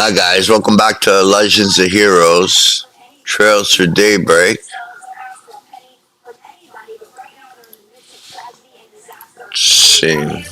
Hi guys, welcome back to Legends of Heroes, Trails for Daybreak. Let's see.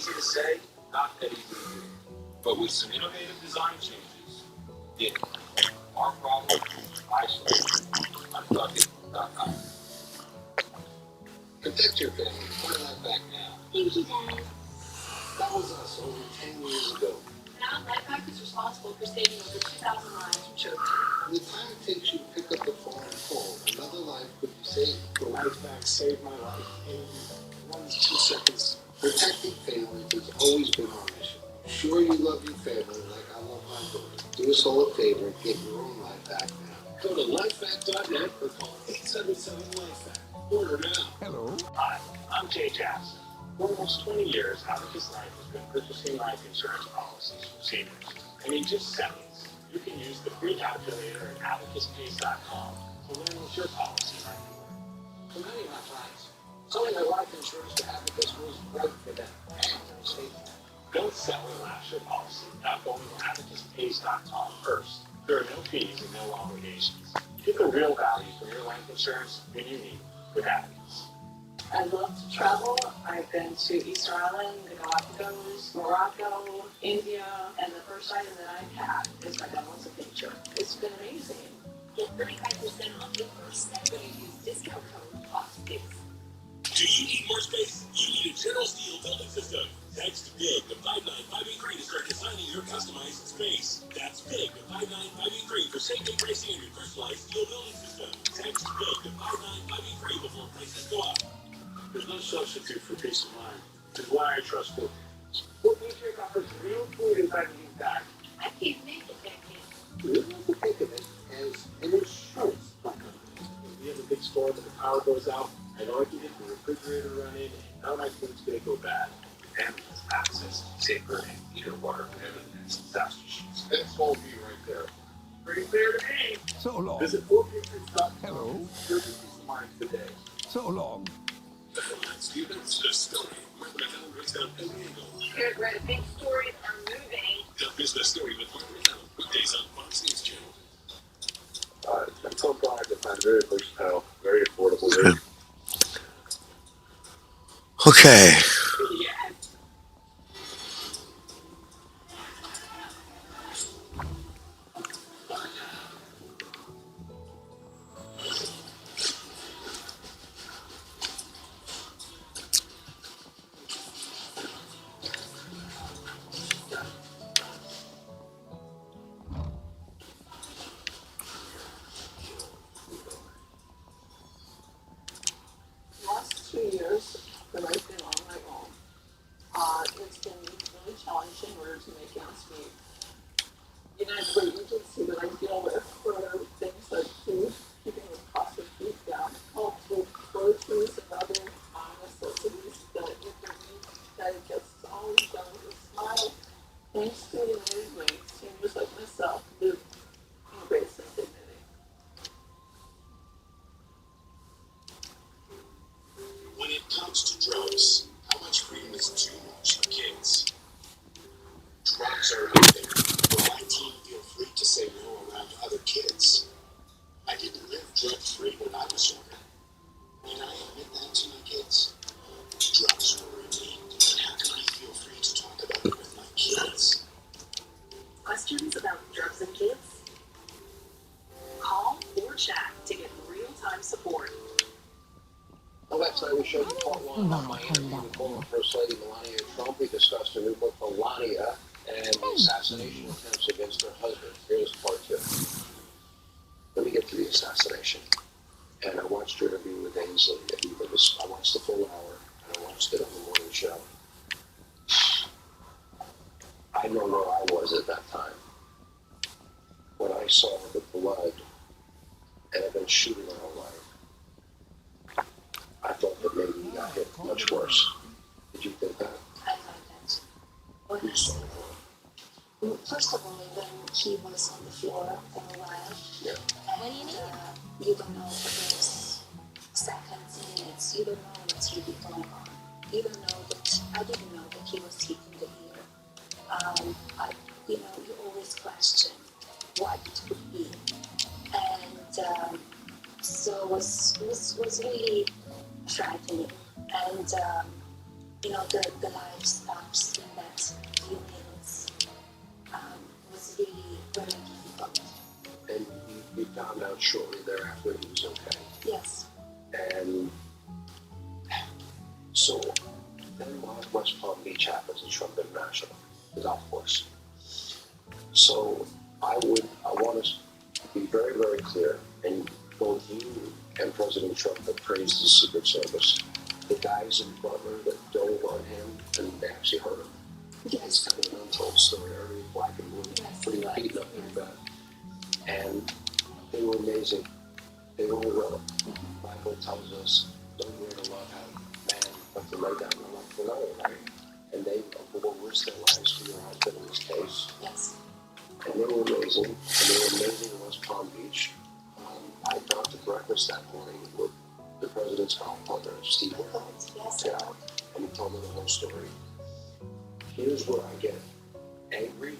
easy to say, not that easy to do. But with some innovative design changes, yeah, our problem, isolate, untuckit.com. Protect your family. Find that back now. Thank you, Dad. That was us over 10 years ago. Now, Lifehack is responsible for saving over 2,000 lives from choking. The time it takes you to pick up the phone and call, another life could be saved. The Lifehack saved my life in 1 to 2 seconds. Protecting families has always been our mission. Sure, you love your family like I love my daughter. Do us all a favor and get your own life back now. Go to lifehack.net or call 877-LIFEHACK. Order now. Hello. Hi, I'm Jay Jackson. For almost 20 years, Abacus Life has been purchasing life insurance policies for seniors. And in just seconds, you can use the free calculator at abacuspace.com to learn what your policy might be. For many of my clients, selling their life insurance to Abacus was right for them and their safety. Don't sell and lapse your policy without going to abacuspace.com first. There are no fees and no obligations. Get the real value from your life insurance when you need it with Abacus. I love to travel. I've been to Easter Island, the Galapagos, Morocco, India, and the first item that I've had is my dad wants a picture. It's been amazing. Get 35% off your first set when you use discount code POP6. Do you need more space? You need a General Steel building system. Text BIG to 59583 to start designing your customized space. That's BIG to 59583 for safety pricing on your personalized steel building system. Text BIG to 59583 before prices go up. There's no substitute for peace of mind. It's why I trust Food Patriot. Food Patriot offers real food inside of these bags. I can't make it back in. We don't have to think of it as an insurance company. When we have a big storm and the power goes out, I know I can get the refrigerator running and none of my food's going to go bad. And has access to safer and heater water whenever the next disaster shoots. That's all be right there. Pretty clear to me. So long. Visit foodpatriots.com. Hello. Your peace of mind today. So long. Stevens, the story. Mark McCallum breaks down every angle. Good, right? Big stories are moving. The business story with Mark McCallum. Weekdays on Fox News Channel. I'm so glad to find very versatile, very affordable rate. Okay. Yeah. Last 2 years that I've been on my own, it's been really challenging in order to make ends meet. You know, the agency that I deal with for things like food, keeping the cost of food down, help with groceries and other necessities that if you need, that it gets always done with a smile. Thanks to the United Way, seniors like myself live in grace and dignity. When it comes to drugs, how much freedom is too much for kids? Drugs are out there. Will my team feel free to say no around other kids? I didn't live drug-free when I was younger. And I admit that to my kids. Drugs were in me, but how can I feel free to talk about it with my kids? Questions about drugs and kids? Call or chat to get real-time support. Well, last night we showed you part one of my interview with former First Lady Melania Trump. We discussed her new book, Melania, and the assassination attempts against her husband. Here's part two. Let me get to the assassination. And I watched her interview with Ainsley. I watched the full hour, and I watched it on the morning show. I know where I was at that time. When I saw the blood, and I've been shooting her all life, I thought that maybe he got hit much worse. Did you think that? I thought that. You saw it. Well, first of all, when he was on the floor for a while, Yeah. what do you need? You don't know for those seconds, minutes. You don't know what's really going on. You don't know that. I didn't know that he was hitting the ear. You always question what it could be, and so it was really frightening. And the life stops in that few minutes was really very difficult. And you found out shortly thereafter he was okay. Yes. And so then West Palm Beach happens in Trump International, the golf course. So I want us to be very, very clear, and both you and President Trump have praised the Secret Service. The guys in Butler that dove on him and they actually hurt him. Yes. It's kind of an untold story. Every black and blue, Yes, pretty right. beaten up pretty bad. And they were amazing. They were real. The Bible tells us, don't you to love how man, but to lay down their life for another, right? And they will risk their lives for your husband in this case. Yes. And they were amazing. And they were amazing in West Palm Beach. I got to breakfast that morning with the president's golf partner, Steve. Yes. Yeah. And he told me the whole story. Here's where I get angry,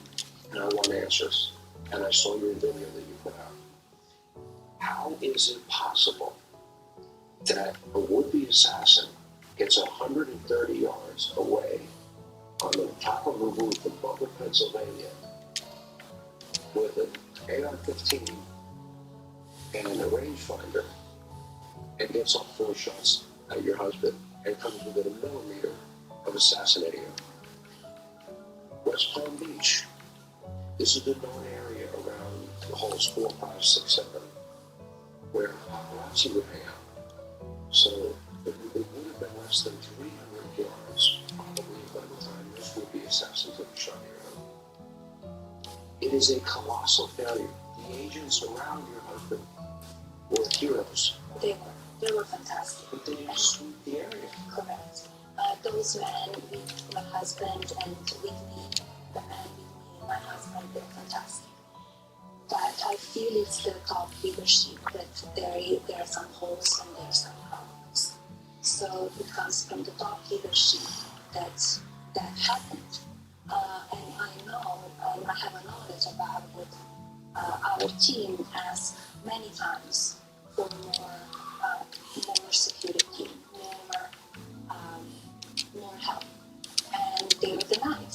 and I want answers. And I saw your video that you put out. How is it possible that a would-be assassin gets 130 yards away on the top of a roof in Butler, Pennsylvania, with an AR-15 and a rangefinder, and gets off 4 shots at your husband, and comes within a millimeter of assassinating him? West Palm Beach. This is the known area around the holes 4, 5, 6, 7, where paparazzi would hang out. So it would have been less than 300 yards, probably by the time this would-be assassin took a shot at your husband. It is a colossal failure. The agents around your husband were heroes. They were fantastic. But they didn't sweep the area. Correct. Those men with my husband and with me, the men with me and my husband, they're fantastic. But I feel it's the top leadership that there are some holes and there are some problems. So it comes from the top leadership that happened. And I know, I have a knowledge about it. Our team asked many times for more security, more help, and they were denied.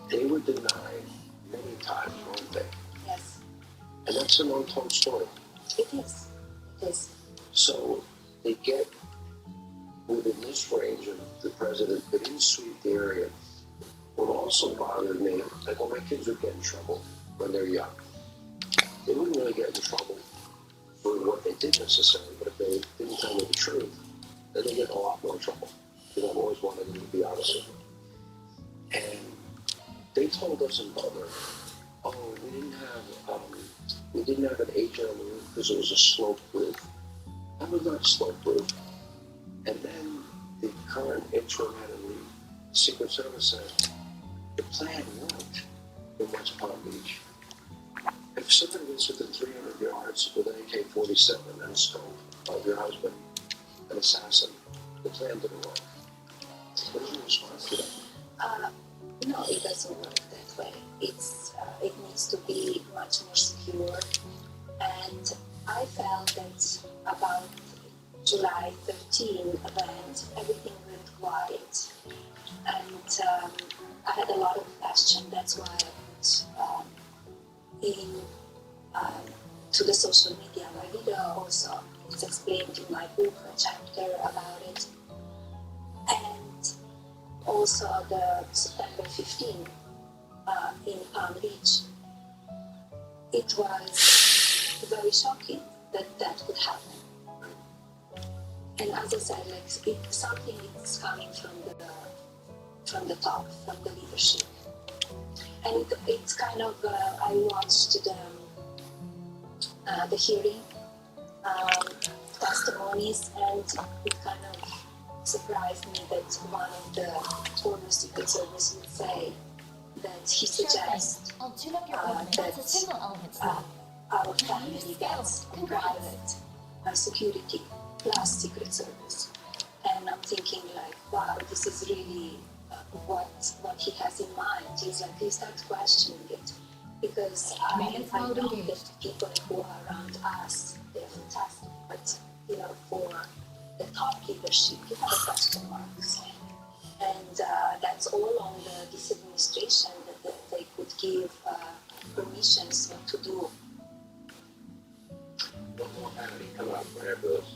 They were denied many times, weren't they? Yes, And that's an untold story. it is. It is. So they get within this range of the president, they didn't sweep the area. What also bothered me, like when my kids would get in trouble when they're young, they wouldn't really get in trouble for what they did necessarily, but if they didn't tell me the truth, then they get in a lot more trouble. Because I've always wanted them to be honest with me. And they told us in Butler, oh, we didn't have an agent on the roof because it was a sloped roof. That was not a sloped roof. And then the current interim head of the Secret Service said, the plan worked in West Palm Beach. If somebody gets within 300 yards with an AK-47 and a scope of your husband, an assassin, the plan didn't work. What is your response to that? No, it doesn't work that way. It needs to be much more secure. And I felt that about July 13 event, everything went quiet. And I had a lot of questions. That's why I put to the social media my video also. It's explained in my book, a chapter about it. And also the September 15 in Palm Beach. It was very shocking that could happen. And as I said, something is coming from the top, from the leadership. And it's kind of, I watched the hearing, testimonies, and it kind of surprised me that one of the former Secret Service would say that he suggests I'll tune up your opening. That's a single element slot. our family gets private security plus Secret Service. And I'm thinking wow, this is really what he has in mind. He's he starts questioning it. Because I know that people who are around us, they're fantastic. But, for the top leadership, you have a question marks. And that's all on this administration that they could give permissions what to do. What more happening coming up for those?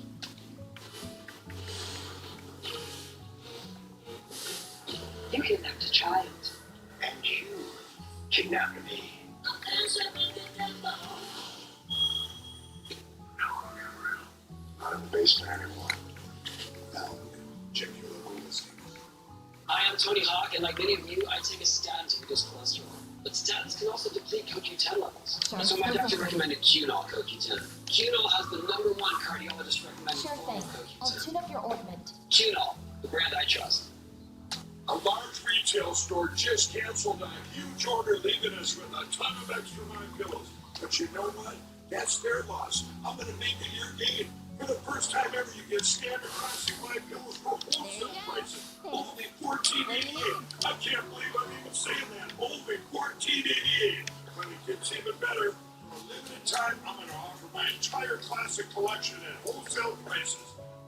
You kidnapped a child. And you kidnapped me. Not in the basement anymore. Now, check your listening. Hi, I'm Tony Hawk, and like many of you, I take a statin to reduce cholesterol. But statins can also deplete CoQ10 levels. So my doctor recommended Qunol CoQ10. Qunol has the #1 cardiologist recommended Sure form thing. of I'll CoQ10. tune up your ointment. Qunol, the brand I trust. A large retail store just canceled a huge order, leaving us with a ton of extra My Pillows. But you know what? That's their loss. I'm going to make it your gain. For the first time ever, you get standard classic My Pillows for wholesale prices. Only $14.88. I can't believe I'm even saying that. Only $14.88. But it gets even better. For a limited time, I'm going to offer my entire classic collection at wholesale prices.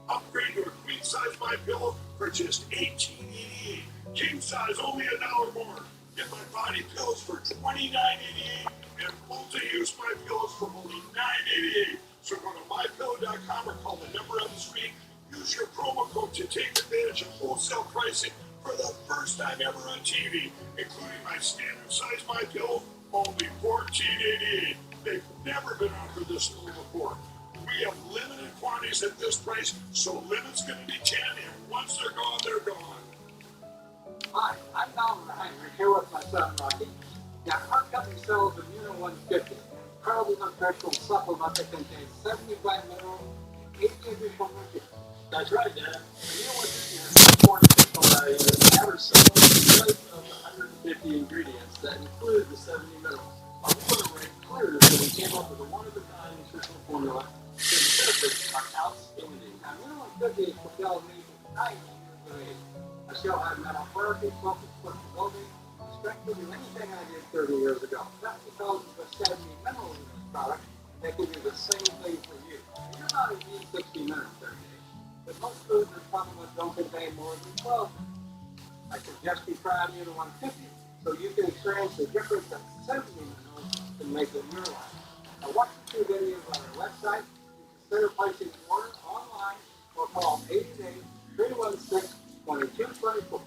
Upgrade to a queen size My Pillow for just $18.88. King size only $1 more. Get my body pillows for $29.88 and multi-use My Pillows for only $9.88. So go to mypillow.com or call the number on the screen. Use your promo code to take advantage of wholesale pricing for the first time ever on TV, including my standard size My Pillow, only $14.88. They've never been offered this low before. We have limited quantities at this price, so limit's going to be 10, and once they're gone, they're gone. Hi, I'm Donald Heinrich here with my son Rocky. Now, our company sells Immuno 150, incredibly nutritional supplement that contains 75 minerals and 80 additional nutrients. That's right, Dad. Immuno 150 has more nutritional value than the average supplement because of the 150 ingredients that include the 70 minerals. Our formula rate clear that we came up with a one-of-a-kind nutritional formula because the benefits are outstanding. Now, Immuno 150 is propelled me to 90 years of age. I still have mental clarity, focus, flexibility, strength to do anything I did 30 years ago. That's because of the 70 minerals in this product that can do the same thing for you. You're not going to need 60 minutes every day, but most foods and supplements don't contain more than 12 minutes. I suggest you try Immuno 150 so you can experience the difference that 70 minerals can make in your life. Now watch the 2 videos on our website. You can consider placing an order online or call 888-316-2224.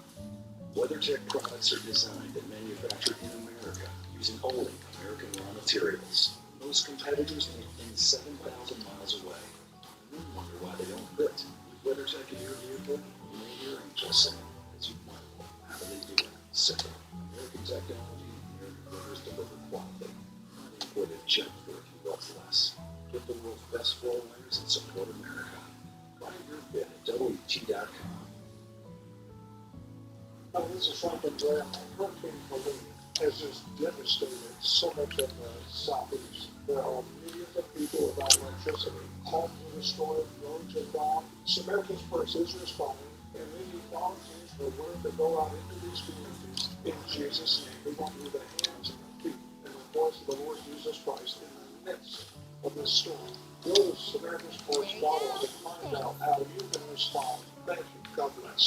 WeatherTech products are designed and manufactured in America using only American raw materials. Most competitors live in 7,000 miles away. And you wonder why they don't fit. With WeatherTech in your vehicle, you may hear just saying, as you wonder, how do they do it? Simple. American technology, American workers deliver quality. Not imported junk for a few bucks less. Get the world's best floor liners and support America. Find your fit at WT.com. This is something where Hurricane Helene has just devastated so much of the southeast. There are millions of people without electricity. Homes are destroyed, roads are gone. Samaritan's Purse is responding, and we need volunteers who are willing to go out into these communities in Jesus' name. We want you the hands and the feet and the voice of the Lord Jesus Christ in the midst of this storm. Go to Samaritan'sPurse.org and find out how you can respond. Thank you. God bless.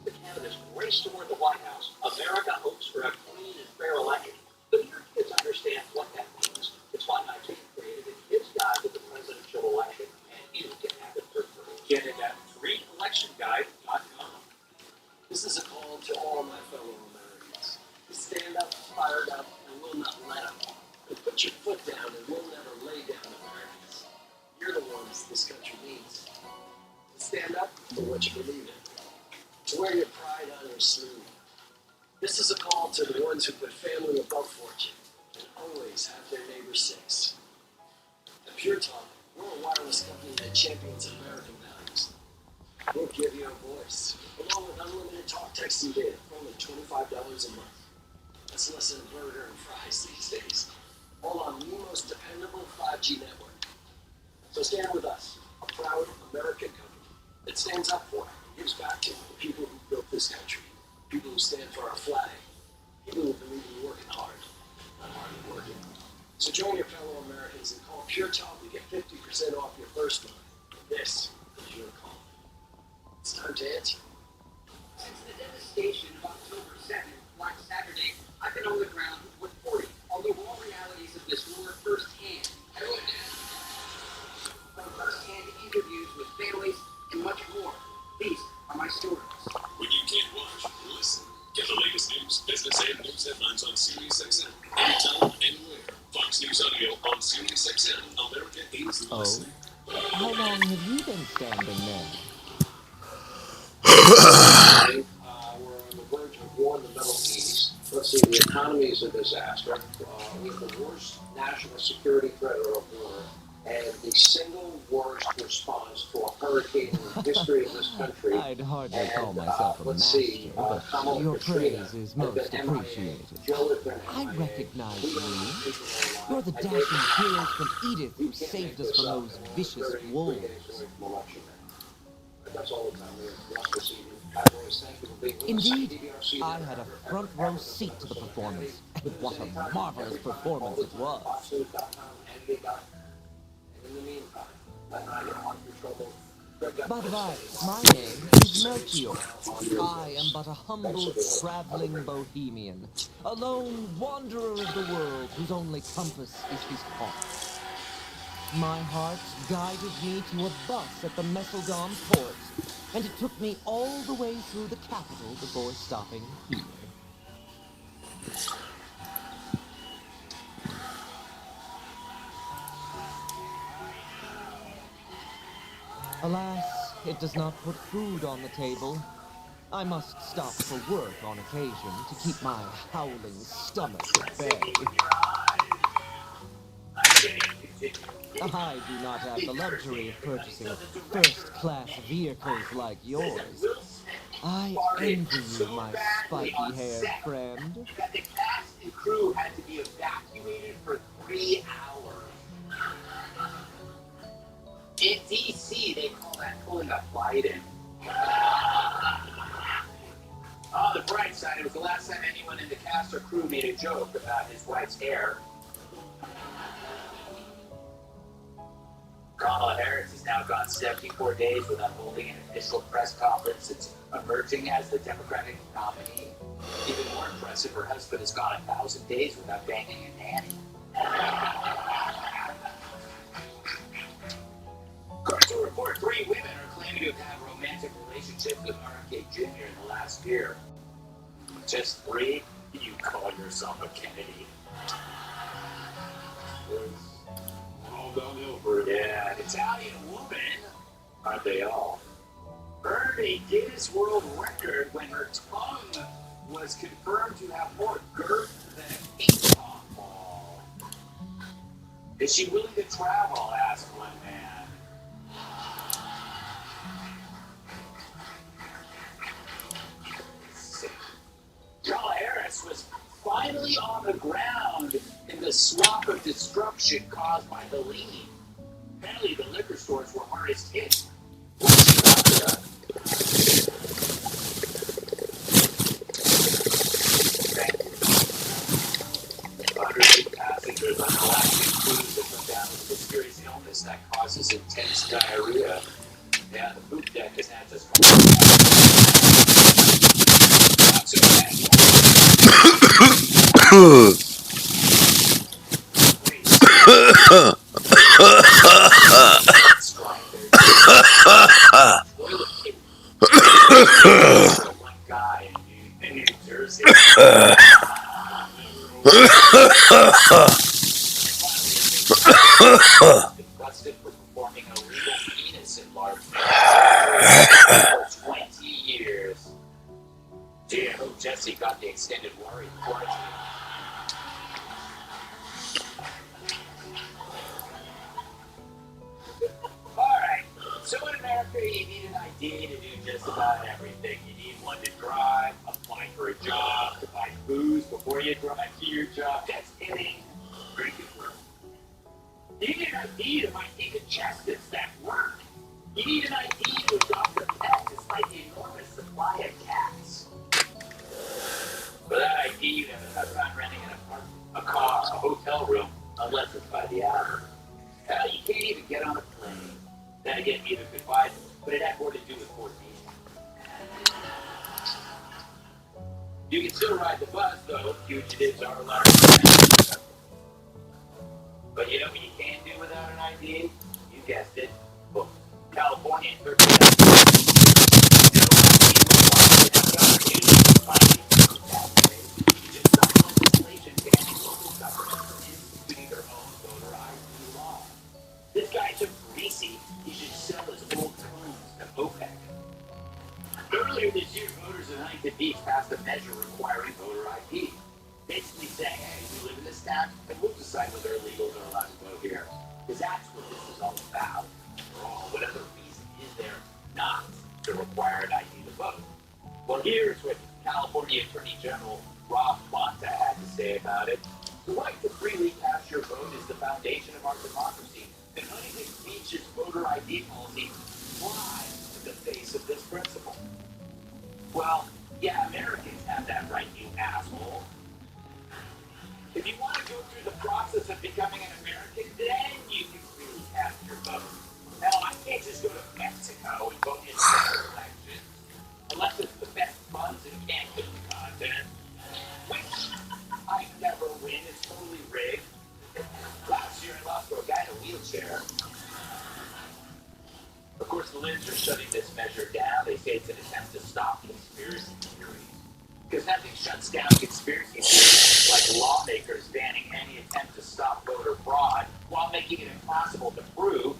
The candidates race toward the White House. America hopes for a clean and fair election. But your kids understand what that means. It's why my team created a kids guide to the presidential election, and you can have it for free. Get it at freeelectionguide.com. This is a call to all my fellow Americans. To stand up, fired up, and will not let up. And put your foot down and we'll never lay down, Americans. You're the ones this country needs. To stand up for what you believe in. To wear your pride on your sleeve. This is a call to the ones who put family above fortune and always have their neighbors six. At Pure Talk, we're a wireless company that champions American values. We'll give you a voice, along with unlimited talk, text, and data for only $25 a month. That's less than a burger and fries these days. All on the most dependable 5G network. So stand with us, a proud American company that stands up for and gives back to the people who built this country. People who stand for our flag. People who believe in working hard, not hardly working. So join your fellow Americans and call Pure Talk to get 50% off your first month. This is your call. It's time to answer. vacation of October 7th, Black Saturday, I've been on the ground reporting on the raw realities of this war firsthand. From firsthand interviews with families and much more. These are my stories. When you can't watch, listen. Get the latest news, business, and news headlines on SiriusXM. Anytime, anywhere. Fox News Audio on SiriusXM. America is listening. How long have you been standing there? We're on the verge of war in the Middle East. Let's see, the economy is a disaster. We have the worst national security threat of war, and the single worst response to a hurricane in the history of this country. I'd hardly call myself a master, but your praise is most appreciated. I recognize you. You're the dashing heroes from Edith who saved us from those vicious wolves. That's all the time we have left this evening. Indeed, I had a front row seat to the performance, and what a marvelous performance it was. By the by, my name is Melchior. I am but a humble, traveling bohemian, a lone wanderer of the world whose only compass is his heart. My heart guided me to a bus at the Messeldom port, and it took me all the way through the capital before stopping here. Alas, it does not put food on the table. I must stop for work on occasion to keep my howling stomach at bay. I do not have the luxury of purchasing first-class vehicles like yours. I envy you, my spiky-haired friend. That the cast and crew had to be evacuated for 3 hours. In DC, they call that pulling a Biden. On the bright side, it was the last time anyone in the cast or crew made a joke about his wife's hair. Kamala Harris has now gone 74 days without holding an official press conference since emerging as the Democratic nominee. Even more impressive, her husband has gone 1,000 days without banging a nanny. According to a report, 3 women are claiming to have had romantic relationships with RFK Jr. in the last year. Just 3? You call yourself a Kennedy? All downhill for it. Yeah, an Italian woman, aren't they all? Earned a Guinness World Record when her tongue was confirmed to have more girth than a ping pong ball. Is she willing to travel? Asked one man. Kamala Harris was finally on the ground in the swamp of destruction caused by the lean. Apparently, the liquor stores were hardest hit. Hundreds of passengers on the last cruise that went down with a mysterious illness that causes intense diarrhea. Yeah, the poop deck has had this. Not so bad. One guy in New Jersey. Busted for performing a legal penis enlargement for 20 years. Gee, I hope Jesse got the extended quarantine. Alright, so in America you need an ID to do just about everything. You need one to drive, apply for a job, to buy booze before you drive to your job. That's kidding. Pretty good work. You need an ID to buy ticket justice. That work. You need an ID to adopt a pet despite the enormous supply of cats. Without ID, you have a tough time renting an apartment, a car, a hotel room, unless it's by the hour. Hell, you can't even get on a plane. Then again, neither could Biden, but it had more to do with coordination. You can still ride the bus, though. Fugitives are allowed to. But you know what you can do without an ID? You guessed it. Well, California in 13. This guy took greasy. He should sell his old cones to OPEC. Earlier this year, voters in Huntington Beach passed a measure requiring voter ID. Basically saying, hey, we live in this town, and we'll decide whether illegals are allowed to vote here. Because that's what this is all about. For all, whatever reason is there not to require an ID to vote? Well, here's what California Attorney General Rob Bonta had to say about it. The right to freely cast your vote is the foundation of our democracy. And Huntington Beach's voter ID policy flies in the face of this principle. Well, yeah, Americans have that right, you asshole. If you want to go through the process of becoming an American, then you can freely cast your vote. Now, I can't just go to Mexico and vote in the election, unless it's the best funds and can't get the content. I never win, it's totally rigged. Last year I lost to a guy in a wheelchair. Of course, the Libs are shutting this measure down. They say it's an attempt to stop conspiracy theories. Because nothing shuts down conspiracy theories like lawmakers banning any attempt to stop voter fraud while making it impossible to prove.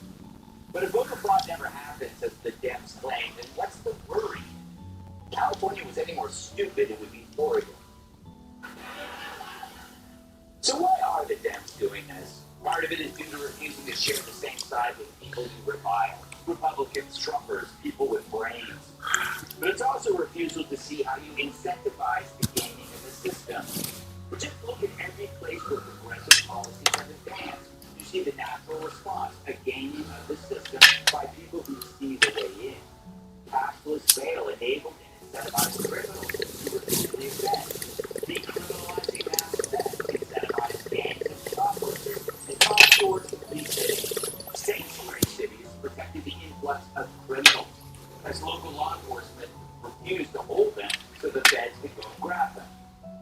But if voter fraud never happens, as the Dems claim, then what's the worry? If California was any more stupid, it would be Oregon. So why are the Dems doing this? Part of it is due to refusing to share the same side with people you revile. Republicans, Trumpers, people with brains. But it's also a refusal to see how you incentivize the gaming of the system. But just look at every place where progressive policies have advanced. You see the natural response, a gaming of the system by people who see the way in. Cashless bail enabled and incentivized criminals who repeatedly offend. Decriminalizing mass theft incentivized gangs of shoplifters and all sorts of these cities. Sanctuary cities protected the influx of criminals, as local law enforcement refused to hold them so the feds could go and grab them.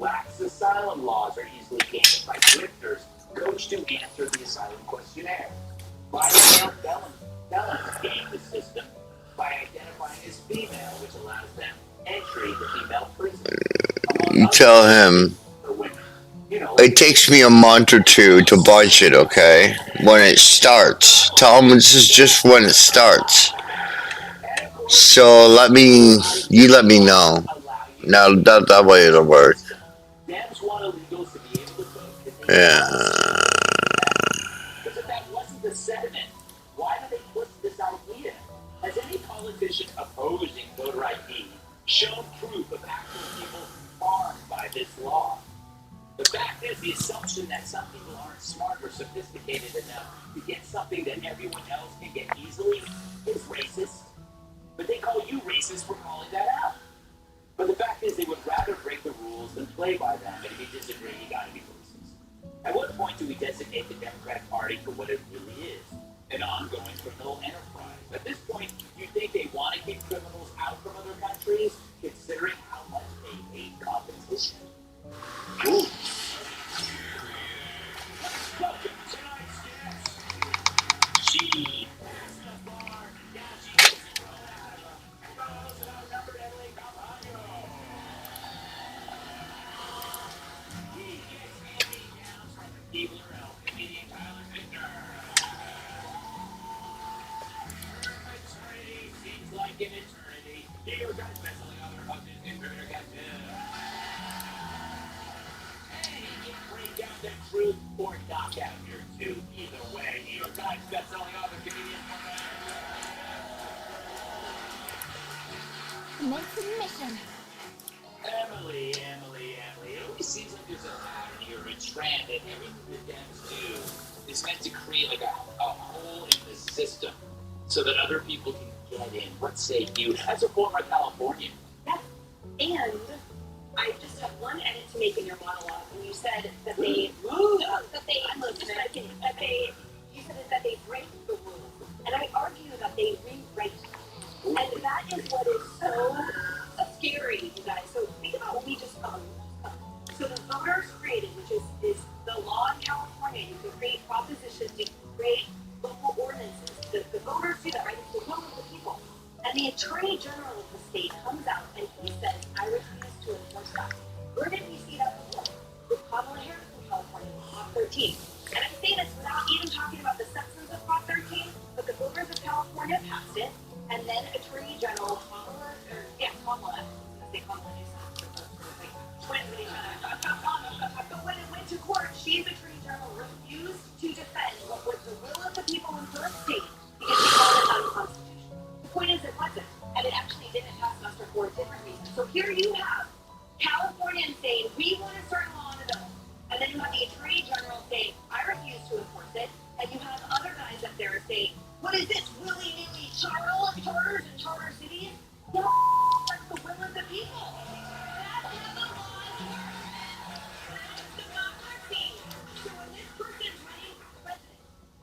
Lax asylum laws are easily gained by grifters coached to answer the asylum questionnaire. Violent felons game the system by identifying as female, which allows them entry to female prisons. You tell him it takes me a month or two to bunch it, okay? When it starts. Tell him this is just when it starts. So you let me know. Now that way it'll work. Yeah. Because if that wasn't the sentiment, why do they push this idea? Has any politician opposing voter ID shown proof of actual people harmed by this law? The fact is, the assumption that some people aren't smart or sophisticated enough to get something that everyone else can get easily is racist. But they call you racist for calling that out. But the fact is, they would rather break the rules than play by them. And if you disagree, you gotta be racist. At what point do we designate the Democratic Party for what it really is? An ongoing criminal enterprise. At this point, you think they want to keep criminals out from other countries, considering how much they hate competition? Ooh. Welcome to tonight's guest. She passed the bar. Now she gets thrown out of a throws an outnumbered LA Caballo. He gets hand-me-downs from the Keebler Elf comedian Tyler Fichtner. Eternity seems like an eternity. You guys best-selling author of his contributor captain. Break down the truth or knock out your tooth. Either way, New York Times best-selling author, comedian, Commence mission. Emily. It always seems like there's a pattern here, a trend, and everything the Dems do is meant to create like a hole in the system so that other people can get in. What say you? As a former Californian. Yeah. And I just have one edit to make in your monologue. And you said that they you said that they break the rules. And I argue that they rewrite them. And that is what is so scary, you guys. So think about what we just 13. And I say this without even talking about the substance of Prop 13, but the voters of California passed it, and then Attorney General Kamala, Kamala but when it went to court, she, as Attorney General, refused to defend what was the will of the people in her state because she called it unconstitutional. The point is, it wasn't, and it actually didn't pass muster for a different reason. So here you have Californians saying, we want a certain law in the bill, and then you have the Attorney General saying, I refuse to enforce it, and you have other guys up there saying, what is this willy-nilly charters and charter cities? No, that's the will of the people. That's how the laws work. That's democracy. So when this person's running for president,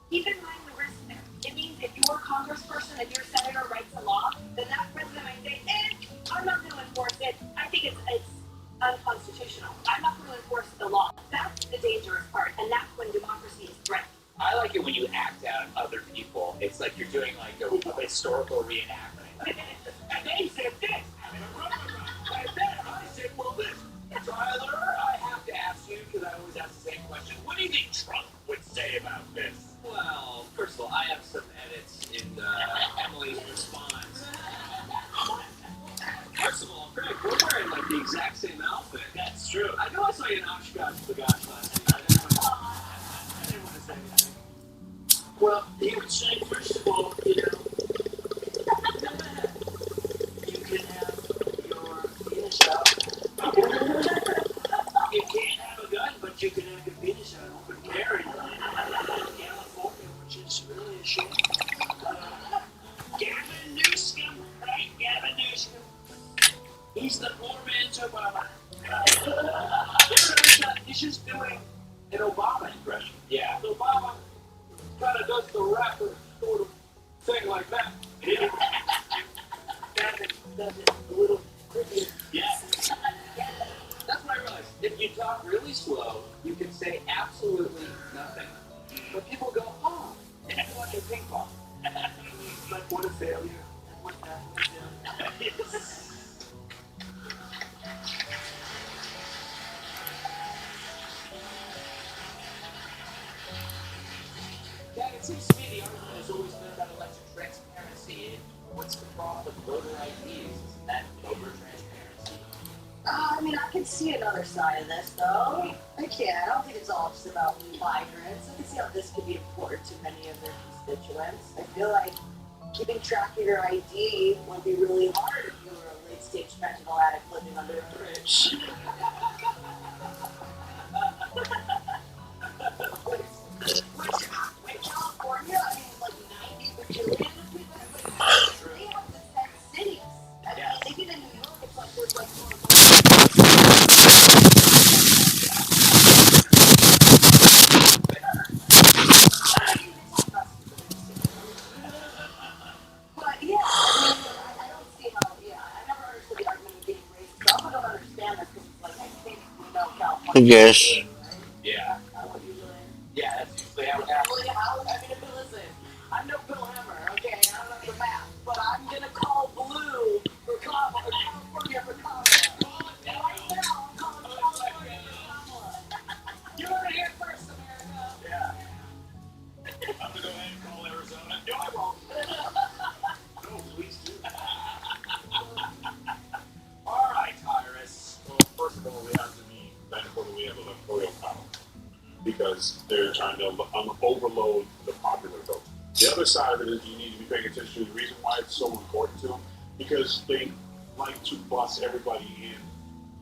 keep in mind the risk there. It means if you're a congressperson and your senator writes a law, then that president might say, I'm not going to enforce it. I think it's unconstitutional. I'm not going to enforce the law. That's the dangerous part, and that's when democracy is threatened. I like it when you act out other people. It's like you're doing like a historical reenactment. And they said this. And then I said, well, this. Tyler, I have to ask you, because I always ask the same question. What do you think Trump would say about this? Well, first of all, I have some edits in Emily's response. First of all, Greg, we're wearing like the exact same outfit. That's true. I know I saw you in Oshkosh B'gosh last week. I didn't want to say anything. Well, he would say, first of all, you know, you can have your penis out. You can't have a gun, but you can have your penis out open carry. California, which is really a shame. Gavin Newsom, right? Gavin Newsom. He's the poor man's Obama. He's just doing an Obama impression. Yeah. Obama kind of does the rapper sort of thing like that. Yeah. Gavin does it a little quicker. Yeah. That's what I realized. If you talk really slow, you can say absolutely nothing. But people go, oh, it's like a ping pong. Like, what a failure. And what that was. Yeah, it seems to me the argument has always been about election transparency. What's the problem with voter IDs? Isn't that voter transparency? I mean, I can see another side of this, though. I can. I don't think it's all just about migrants. I can see how this could be important to many of their constituents. I feel like keeping track of your ID would be really hard if you were a late-stage fentanyl addict living under a bridge. California, I mean, like 90 billion people, they have the 10 cities. I mean, even in New York, it's like there's like more but yeah, I don't see how, I never understood the argument of being racist. I also don't understand this because it's like, I think we know California. Yes. Yeah. What are you doing? Yeah, that's usually how it happens. I mean, listen, I'm no Bill Hammer, okay? I don't know the math, but I'm gonna call blue for California for Kamala. And right now, I'm calling California for Kamala. You heard it here first, America. Yeah. I'm gonna go ahead and call Arizona. No, I won't. No, please do. All right, Iris. Well, first of all, we have to be thankful that we have electoral power because they're trying to overload the popular vote. The other side of it is you need to be paying attention to the reason why it's so important to them because they like to bus everybody in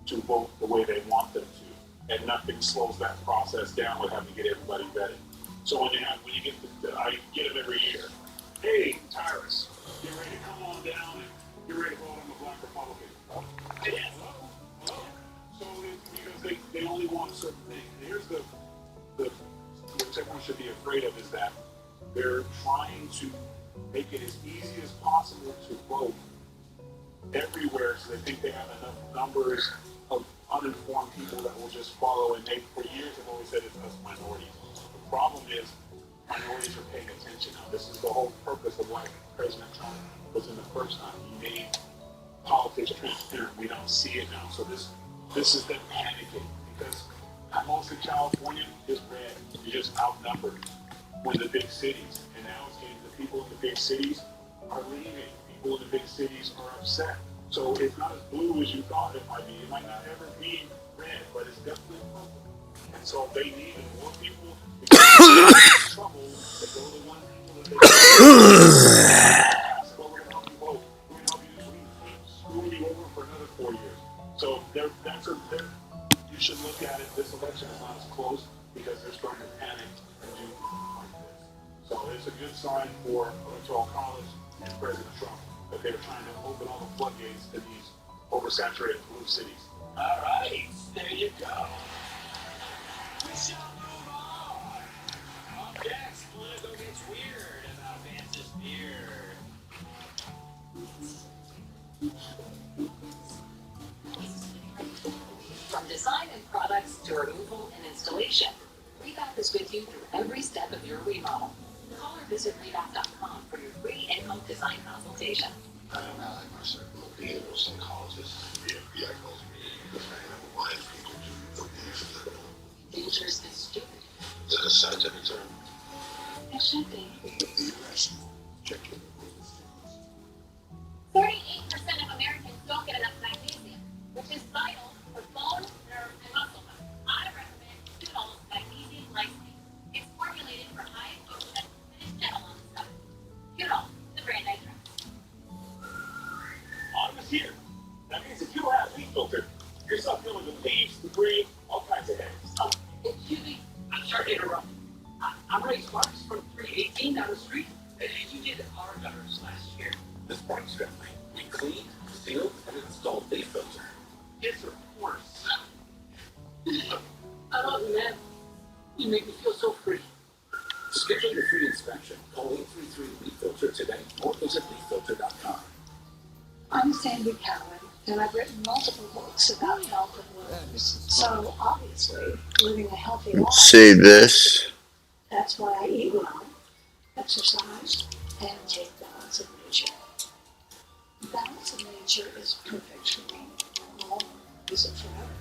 to vote the way they want them to, and nothing slows that process down with having to get everybody vetted. So when you get I get them every year. Hey, Tyrus, get ready to come on down and get ready to vote on the Black Republican. Yeah. Hello. So because they only want certain things. Here's the what everyone should be afraid of is that they're trying to make it as easy as possible to vote everywhere so they think they have enough numbers of uninformed people that will just follow, and they for years have always said it's us minorities. The problem is minorities are paying attention now. This is the whole purpose of why President Trump was in the first time. He made politics transparent. We don't see it now. So this is them panicking because most of California is red. just outnumbered with the big cities. And now it's getting the people in the big cities are leaving. People in the big cities are upset. So it's not as blue as you thought it might be. It might not ever be red, but it's definitely purple. And so they need more people to get in trouble to go to one people that they so we're gonna help you vote. We're gonna help you screw you over for another 4 years. So you should look at it. This election is not as close because they're starting to panic and do like this. So it's a good sign for Electoral College and President Trump that they're trying to open all the floodgates to these oversaturated blue cities. All right, there you go. We shall move on. Up next, Politico gets weird about Vance's beard. From design and products to removal and installation, Rebap is with you through every step of your remodel. Call or visit Rebap.com for your free in-home design consultation. I don't know, like my circle of being a psychologist. The FBI calls me because I have a wife people do believe that. Dangerous and stupid. Is that a scientific term? It should be. Irrational. Check it. 38% of Americans don't get enough magnesium, which is vital for bone, nerve, and muscle health. I recommend Toodles Magnesium Glycinate. It's formulated for high absorption and is gentle on the stomach. Toodles, the brand I trust. Autumn is here. That means if you don't have leaf filter, you're stuck dealing with leaves, debris, all kinds of things. Oh, excuse me. I'm sorry to interrupt. I'm Ray Sparks from 318 down the street. You did our gutters last year. The Sparks family. We cleaned, sealed, and installed leaf filter. Yes, of course. I love you, man. You make me feel so free. Schedule your free inspection. Call 833 Leaf Filter today or visit leaffilter.com. I'm Sandy Cowan, and I've written multiple books about health and wellness. So obviously, living a healthy life. See this? That's why I eat well, exercise, and take balance of nature. Balance of nature is perfect for me. I'll use it forever.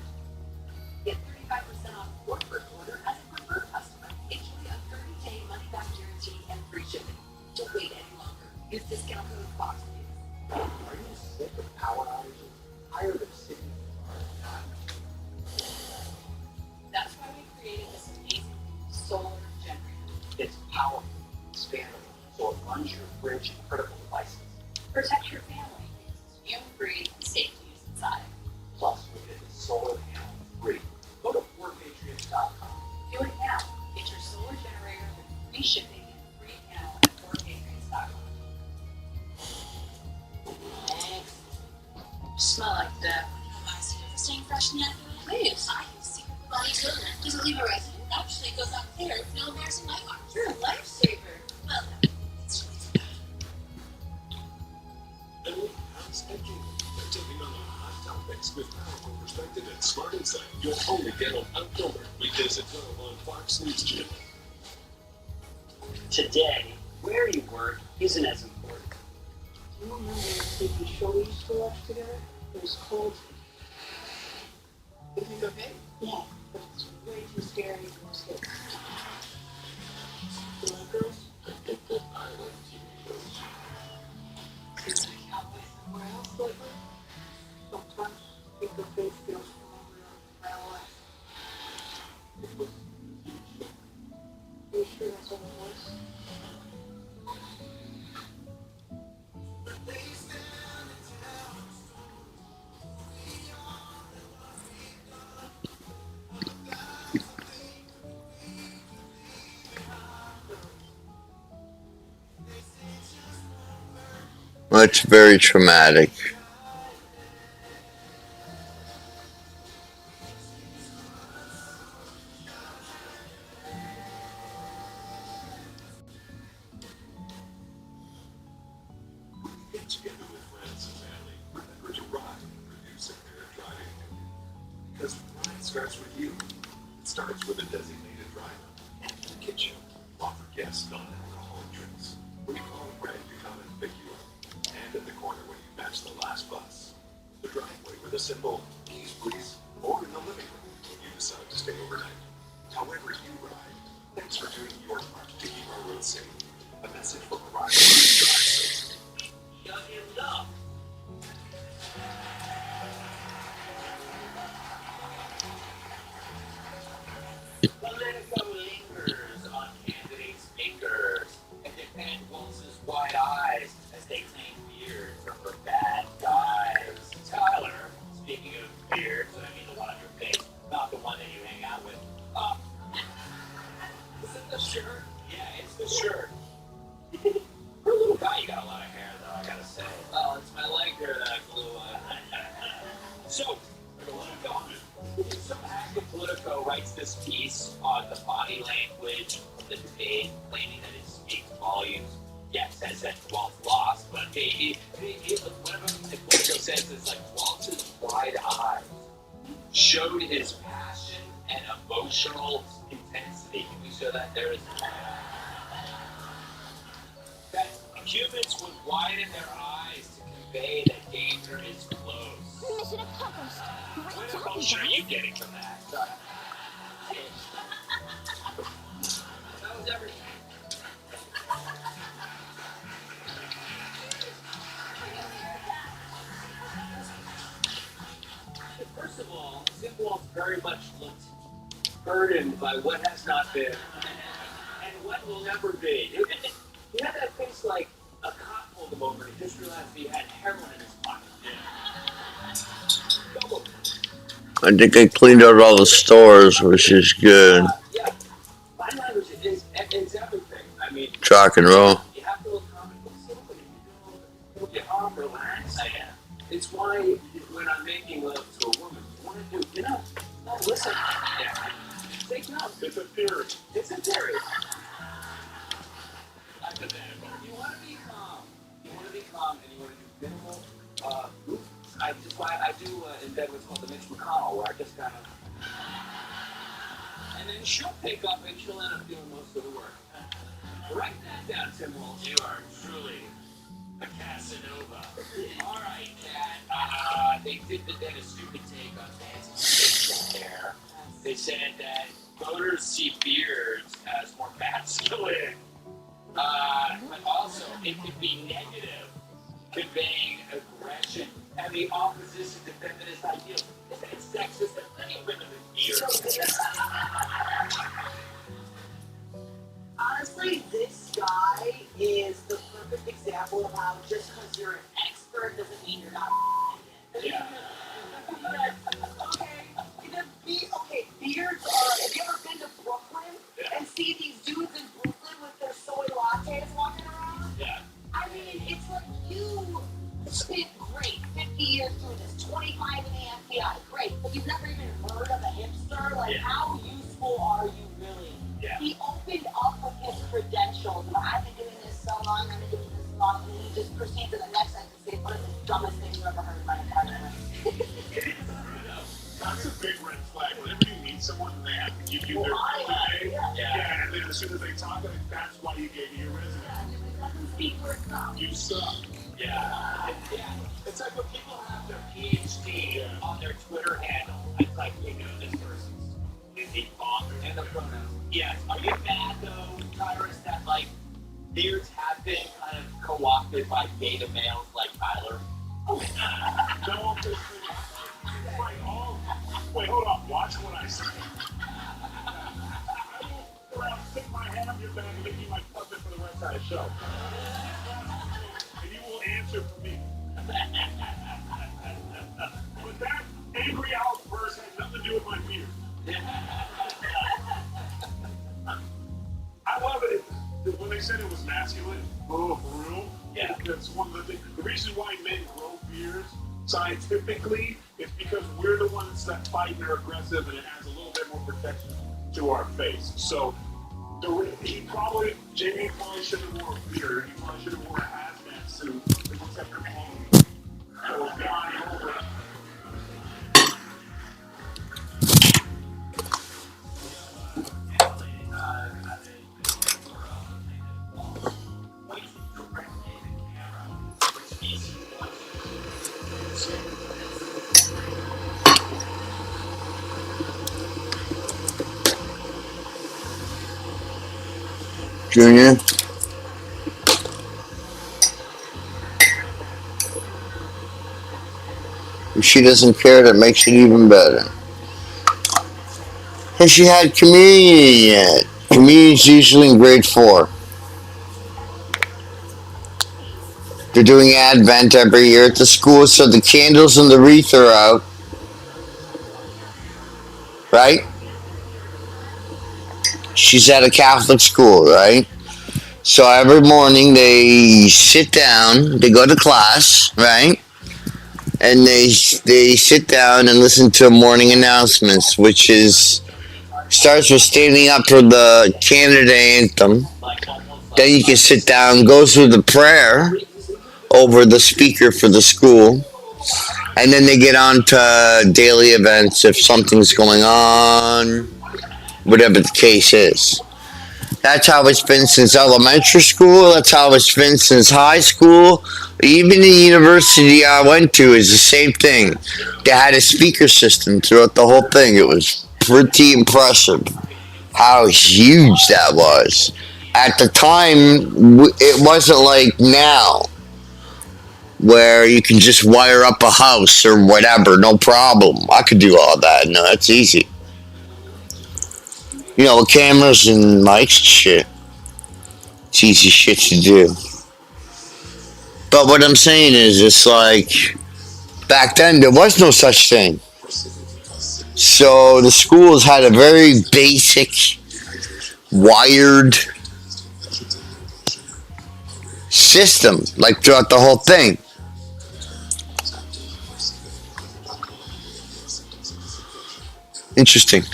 Get 35% off your first order as a preferred customer. Enjoy a 30-day money-back guarantee and free shipping. Don't wait any longer. Use discount code FOX. Are you sick of power outages? Tired of sitting in the dark? That's why we created this amazing solar generator. It's powerful, expandable, so it runs your fridge and critical devices. Protect your family. It's fume-free and safe to use inside. Plus, we did the solar panel free. Go to 4patriots.com. Do it now. Get your solar generator with free shipping and free panel at 4patriots.com. Smell like that. My secret for staying fresh and yet waves. I use secret body deodorant. Doesn't leave a residue. Actually, it goes out clear with no embarrassing life marks. You're a lifesaver. Well, it's really bad. And how's thinking? They're taking on the hot topics with powerful perspective and smart insight. You'll only get on Unfiltered because it's on Fox News Channel. Today, where you work isn't as important. Do you remember the TV show we used to watch together? It was called. Is it okay? Yeah, but it's way too scary for most kids. You like girls? I think that I like TV shows. Because I can't wait somewhere else lately. Sometimes I think the face feels familiar in my life. Are you sure that's what it was? That's very traumatic. Get together with friends and family. Remember to ride and produce a fair driving activity. Because the ride starts with you. It starts with a designated driver. And in the kitchen, offer guests non-alcoholic drinks. When you call a friend to come and pick you up. And at the corner when you match the last bus. The driveway with a simple keys please, or in the living room when you decide to stay overnight. However you ride, Thanks for doing your part to keep our roads safe. A message from a rider. Drive safe. Shut him up. Politico lingers on candidates' fingers and defend Waltz's wide eyes as they claim beards are for bad guys. Tyler, speaking of beards, I mean the one on your face, not the one that you hang out with. Is it the shirt? Yeah, it's the shirt. For a little guy, you got a lot of hair, though, I gotta say. Well, it's my leg hair that I blew So, active Politico writes this piece on the body language of the debate, claiming that it speaks volumes. Yeah, it says that Walt lost, but one of the Politico says is like Walt's wide eyes showed his passion and emotional intensity. Can we show that there is that humans would widen their eyes to convey that danger is close. Mission accomplished. Great job, What emotion are you getting from that? That was everything. First of all, Simwalt very much looked burdened by what has not been and what will never be. He had that face like a cop pulled him over and he just realized he had heroin in his pocket. I think I cleaned out all the stores, which is good. Yeah, my language is everything. I mean, Rock and roll. you have to look comic book silly. You get off, relax. I am. It's why when I'm making love to a woman, you want to do, no, listen. Yeah. Take notes. It's a theory. It's a theory. You want to be calm. You want to be calm and you want to do minimal movements. I do in bed what's called the Mitch McConnell, where I just kind of, and then she'll pick up and she'll end up doing most of the work. Write that down, Tim Walsh. You are truly a Casanova. All right, Kat. They did a stupid take on Nancy's facial hair. They said that voters see beards as more masculine. But also, it could be negative, conveying aggression and the opposition to feminist ideals. It's sexist that many women with beards. Honestly, this guy is the perfect example of how just because you're an expert doesn't mean you're not. Yeah. Okay, beards are. Have you ever been to Brooklyn and see these dudes in Brooklyn with their soy lattes walking around? Yeah. I mean, it's like you spent great 50 years doing this, 25 in the FBI, great, but you've never even heard of a hipster. Like, how useful are you really? Yeah. He opened up with his credentials. I've been doing this so long, I've been doing this so long, and he just proceeds to the next sentence and say, what is the dumbest thing you've ever heard in my entire life? That's a big red flag. Whenever you meet someone and they have to give you their resume, yeah, and then as soon as they talk, I think that's why you gave me your resume. It doesn't speak for itself. You suck. Yeah. It's like when people have their PhD on their Twitter handle. It's like, you know, this person's unique author and the pronouns. Yes. Are you mad though, Tyrus, that like beards have been kind of co-opted by beta males like Tyler? No, wait, hold on. Watch what I say. I will go around, stick my hand up your back and make you my puppet for the rest of the show. And you will answer for me. But that angry outburst has nothing to do with my beard. I love it. When they said it was masculine, for real. Yeah. That's one of the things. The reason why men grow beards scientifically is because we're the ones that fight and are aggressive, and it adds a little bit more protection to our face. So Jamie probably should have worn a beard. He probably should have worn a hazmat suit to protect her clothes. And was flying over. Junior. If she doesn't care, that makes it even better. Has she had communion yet? Communion's usually in grade 4. They're doing Advent every year at the school, so the candles and the wreath are out. Right? She's at a Catholic school, right? So every morning they sit down, they go to class, right? And they sit down and listen to morning announcements, which is starts with standing up for the Canada anthem. Then you can sit down, go through the prayer over the speaker for the school, and then they get on to daily events if something's going on, whatever the case is. That's how it's been since elementary school. That's how it's been since high school. Even the university I went to is the same thing. They had a speaker system throughout the whole thing. It was pretty impressive how huge that was. At the time, it wasn't like now, where you can just wire up a house or whatever, no problem. I could do all that. No, that's easy. You know, with cameras and mics and shit. It's easy shit to do. But what I'm saying is, it's like, back then there was no such thing. So the schools had a very basic, wired system, like throughout the whole thing. Interesting.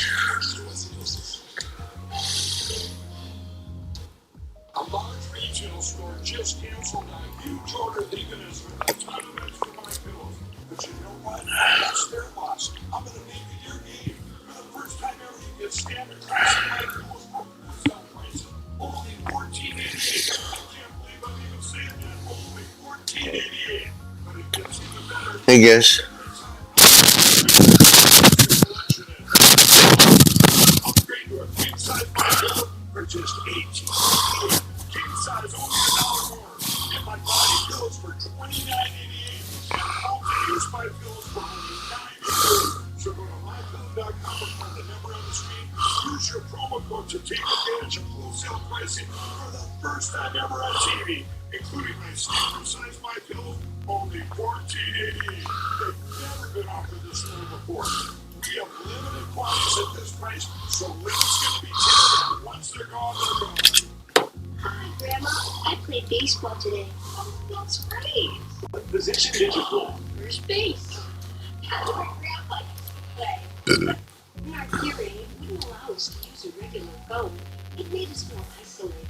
A large retail store just canceled a huge order leaving us with a ton of extra My Pillows. But you know what? That's their loss. I'm going to make it your game. For the first time ever, you get standard price My Pillows for wholesale prices. Only $14.88. I can't believe I'm even saying that. Only $14.88. But it gets even better. I guess. Upgrade to a king size My Pillow for just $18.88. King size only $1 more. And my body pillows for $29.88. And multi-use My Pillows for only $9.88. So go to mypillow.com and find the number on the screen. Use your promo code to take advantage of wholesale pricing for the first time ever on TV, including my standard size My Pillow, only $14.88. They've never been offered this low before. We have limited quantities at this price, so limits going to be taken. Once they're gone, they're gone. Hi, Grandma. I played baseball today. Oh, that's great. What position did you play? First base. That's where Grandpa used to play. In our theory, it wouldn't allow us to use a regular phone. It made us more isolated.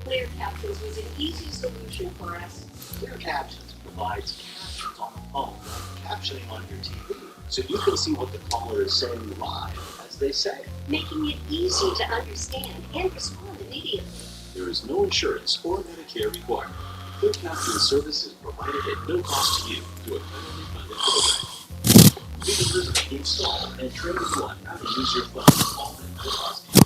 Clear captions was an easy solution for us. Clear Captions provides captions on the phone, like captioning on your TV, so you can see what the caller is saying live as they say it. Making it easy to understand and respond immediately. There is no insurance or Medicare required. Clear Captions service is provided at no cost to you through a federally funded program. Please visit, install, and train you on how to use your phone, all at no cost to you.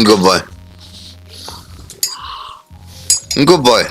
Good boy. Good boy.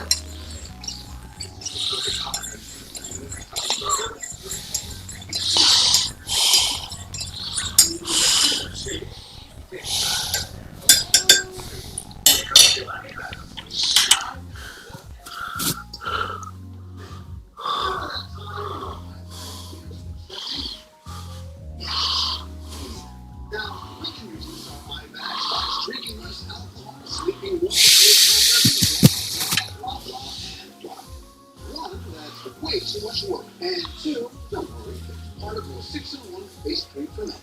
Way too much work. And two, don't worry, part of a 6-in-1 face cream for men.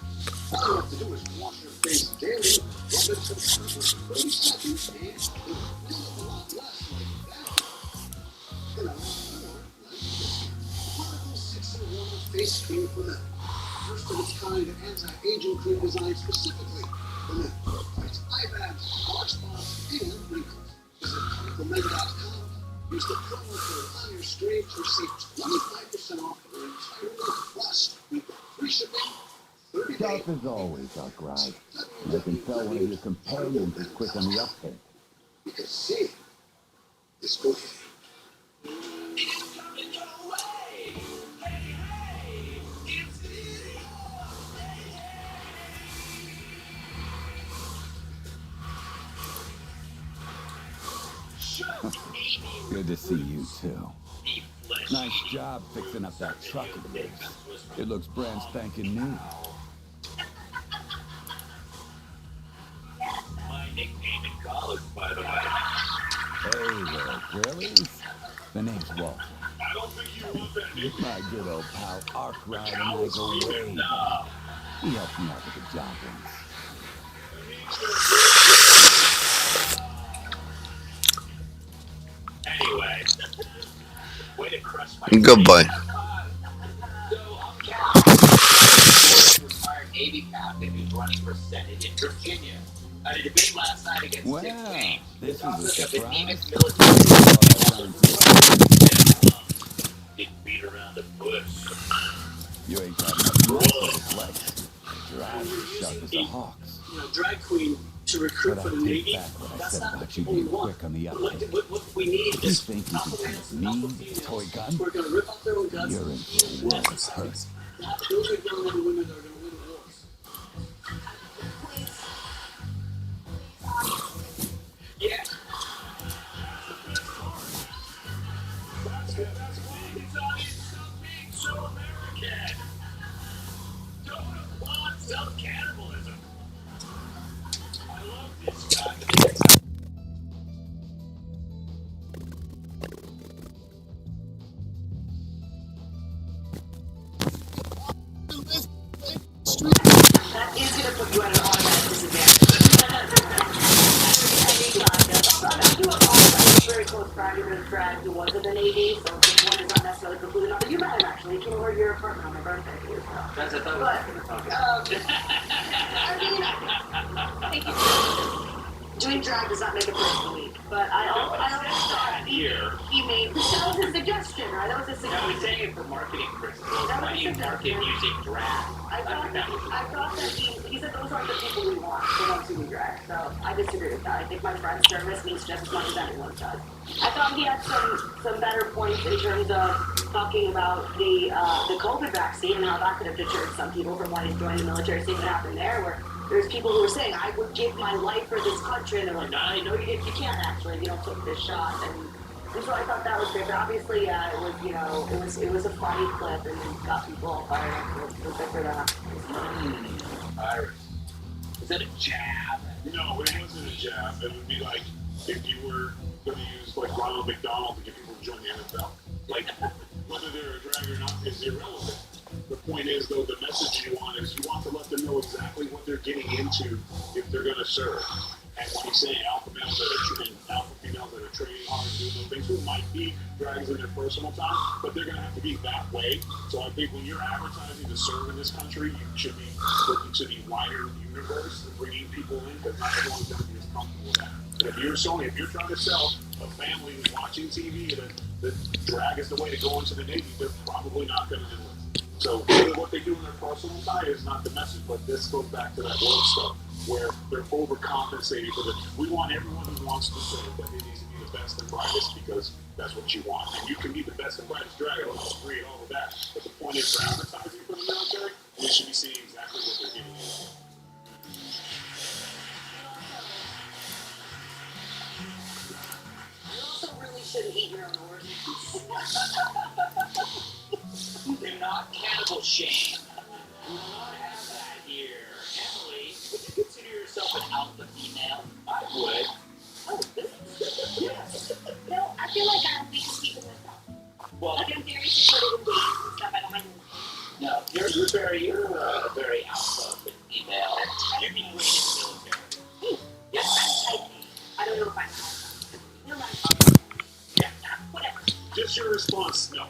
All you have to do is wash your face daily, rub it some for 30 seconds, and it will feel a lot less like that. You know, Particle 61 face cream for men. First of its kind anti-aging cream designed specifically for men. Fights eye bags, dark spots, and wrinkles. Visit particlemen.com. Use the promo code on your screen to receive 25% off of your entire order. Plus, we get free shipping. Sharp as always, Arkwright. I can tell one of your companions is quick on the uptake. Because seeing is believing. Good to see you, too. Nice job fixing up that truck of yours. It looks brand spanking new. My nickname in college, by the way. Hey there, girlies. The name's Walter. I don't think you want that nickname. My good old pal Arkwright and I go way back. He helped me out with the job once. Anyway, way to crush my Goodbye. retired Navy captain who's running for Senate in Virginia. At a debate last night against Wow, Dick Cheney, this the is a topic of surprise. anemic military didn't beat around the bush. You ain't got nothing left of his legs. Your eyes are sharp as a hawk's. You know, drag queen to recruit But for I the take Navy. back what I That's said not about the you people we being want. quick on the What uptake. we need If you is think you alpha can males take and alpha me with a females toy gun, who are going to rip off their own guts. you're in for a world of hurt. Those are young men and women that are going to win wars. Yeah. So American. Don't applaud self-cannibalism. I love this guy. That is going to put you at an automatic disadvantage. I do apologize. Very close friend who was drag who was in the Navy, so this one is not necessarily completely not. But you met him actually. He came over to your apartment on my birthday a few years ago. That's a thought. I mean, thank you. Doing drag does not make a person weak, but I always thought he made that was a suggestion, right? That was a I was suggestion. saying it for marketing principles. That Why was do you a market suggestion. using drag? I thought that he said those aren't the people we want, the ones who we drag. So I disagree with that. I think my friend's service means just as much as anyone's does. I thought he had some better points in terms of talking about the COVID vaccine and how that could have deterred some people from wanting to join the military. Seeing what happened there, where there's people who were saying, I would give my life for this country, and they're like, no, you can't actually, if you don't take this shot. And so I thought that was great. But obviously, it was, you know, it was a funny clip, and it got people all fired up. It was good for that. Iris. Is that a jab? No, it wasn't a jab. It would be like if you were going to use like Ronald McDonald to get people to join the NFL. Like whether they're a drag or not is irrelevant. The point is, though, the message you want is you want to let them know exactly what they're getting into if they're going to serve. And when you say alpha males that are training, alpha females that are training hard and doing those things, who might be drags in their personal time, but they're going to have to be that way. So I think when you're advertising to serve in this country, you should be looking to the wider universe and bringing people in, because not everyone's going to be as comfortable with that. But if you're trying to sell a family who's watching TV that drag is the way to go into the Navy, they're probably not going to do it. So what they do in their personal time is not the message, but this goes back to that work stuff where they're overcompensating for the. We want everyone who wants to serve, but it needs to be the best and brightest because that's what you want. And you can be the best and brightest drag, I don't agree and all of that. But the point is, for advertising for the military, we should be seeing exactly what they're getting into. You also really shouldn't eat your own organs. They're not cannibal shame. We will not have that here. Emily, would you consider yourself an alpha female? I would. Oh, yes. You know, I feel like I'm being keeping myself. Well, Like I'm very supportive of dating and stuff. I don't mind. no, you're a very alpha female. You'd be great in the military. Hey, Yes. I don't know if I'm alpha. No, I'm Yeah. whatever. Just your response, no. No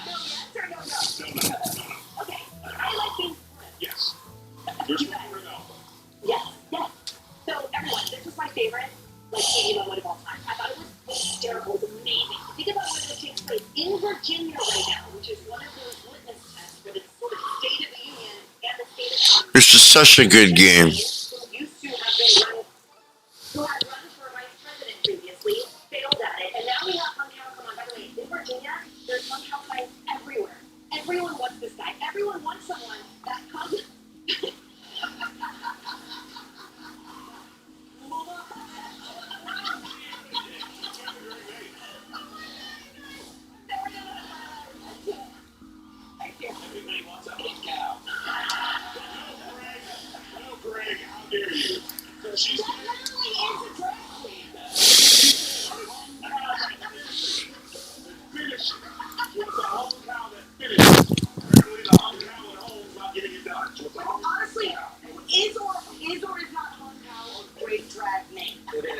yes or no no? No. Okay, I like being split. Yes. You're You supposed guys. to know. Yes, yes. So everyone, this was my favorite like TV moment of all time. I thought it was hysterical, it was amazing. Think about what it takes place in Virginia right now, which is one of those litmus tests for the sort of State of the Union and the state of This is such a good game. who used to have been run, who had run for vice president previously, failed at it, and now we have punk house. Come on, by the way, in Virginia, there's punk house guys everywhere. Everyone wants this guy. Everyone wants someone that comes. Everybody wants a big cow. No, Greg, how dare you? She's That literally is a drag queen. finished. She wants a home cow that finishes. Apparently the home cow at home is not getting it done. She wants a home Honestly, cow. is or is not Hong Kong a great drag name? It is.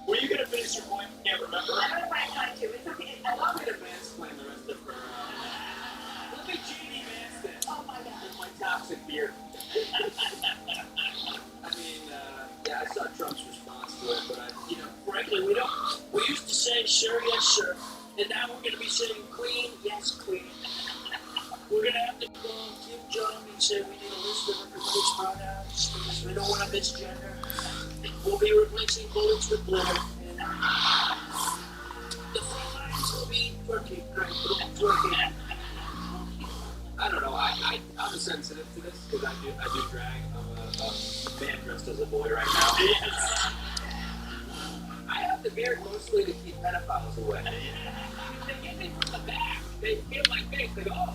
Were you going to finish your point? Can't remember. I don't know if I have time to. It's okay. I love I'm it. gonna mansplain the rest of her. Look at Jeannie Manston. Oh my god. With my toxic beard. I mean, yeah, I saw Trump's response to it, but frankly, we used to say sure, yes, sir, and now we're gonna be saying queen, yes, queen. We're gonna have to call Kim Jong and say we need a list of everybody's pronouns because we don't want to misgender. We'll be replacing bullets with blood, and the front lines will be twerking, twerking. I don't know. I'm sensitive to this because I do drag. I'm a man dressed as a boy right now. I have the beard mostly to keep pedophiles away. They get me from the back. They feel my face. They go, oh,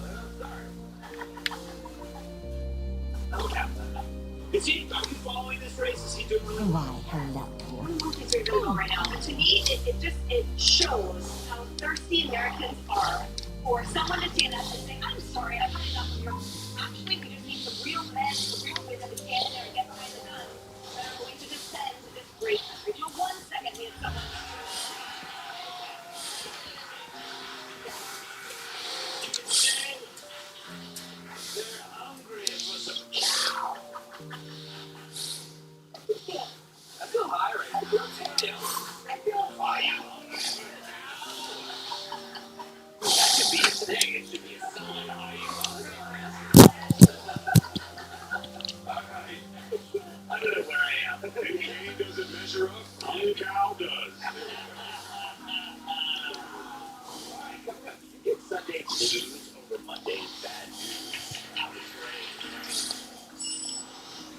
I'm sorry. Okay. Are you following this race? Is he doing really well? Why, hello. One of the things are really well right now. And to me, it shows how thirsty Americans are for someone to stand up and say, I'm sorry, I've had enough of your. Actually, we just need some real men, some real women to stand there and get behind the gun that are going to descend to this great country. For 1 second, we had someone. They're hungry for some cow. I feel high right now. I feel Fire. That could be a thing. It should be a song. I don't know where I am. If Jane doesn't measure up, home cow does. You get Sunday blues over Monday's bad news.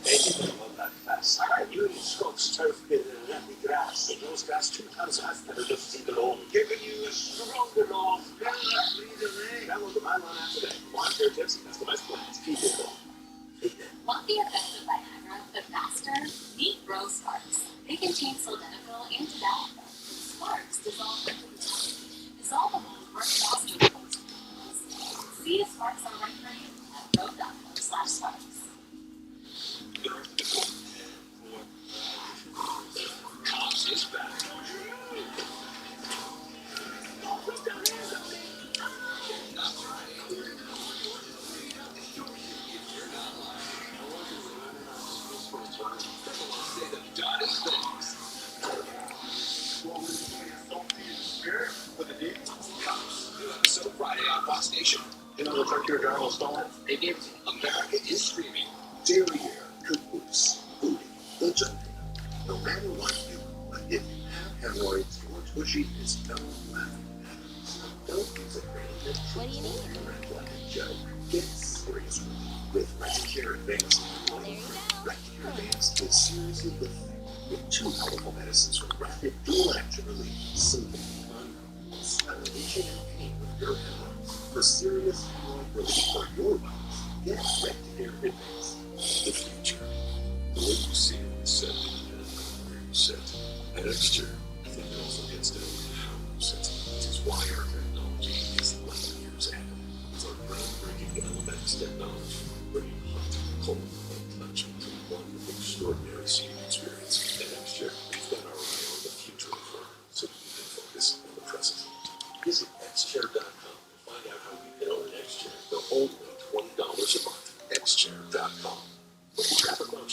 Maybe they love that fast. You Scots turf with lovely grass. It grows grass 2 times faster than it does in the lawn. Giving you a stronger lawn. Download the My Lawn app today. Want their tips and customized plans. Keep it going. Want the effects of Viagra, but faster? Meet Rose Sparks. They contain sildenafil and tadalafil. Sparks dissolve into the tongue. Dissolvable work faster than most pills. See if Sparks are right for you at rove.com/sparks. Cops is back. Episode Friday on Fox Nation. You know, looks like your journal stolen. They gave America is streaming derriere, caboose, booty, the jumping. No matter what you do, but if you have hemorrhoids, George Bushy is no laughing matter. Don't use a random What do you need? like a joke. Get serious with Recticare Advanced. There you go. Recticare Advanced is seriously with 2 powerful medicines for rapid dual-action relief, soothing, swelling, and pain with your hemorrhoids. For serious hemorrhoid relief for your bones, get Recticare Advanced. The future. The way you see it is set independent of where you sit. At Exeter, I think it also gets down to how you sit. This is why our technology is light years ahead. It's our groundbreaking LMX technology, bringing hot, cold, and touch into one extraordinary seating experience. At Exeter, we've got our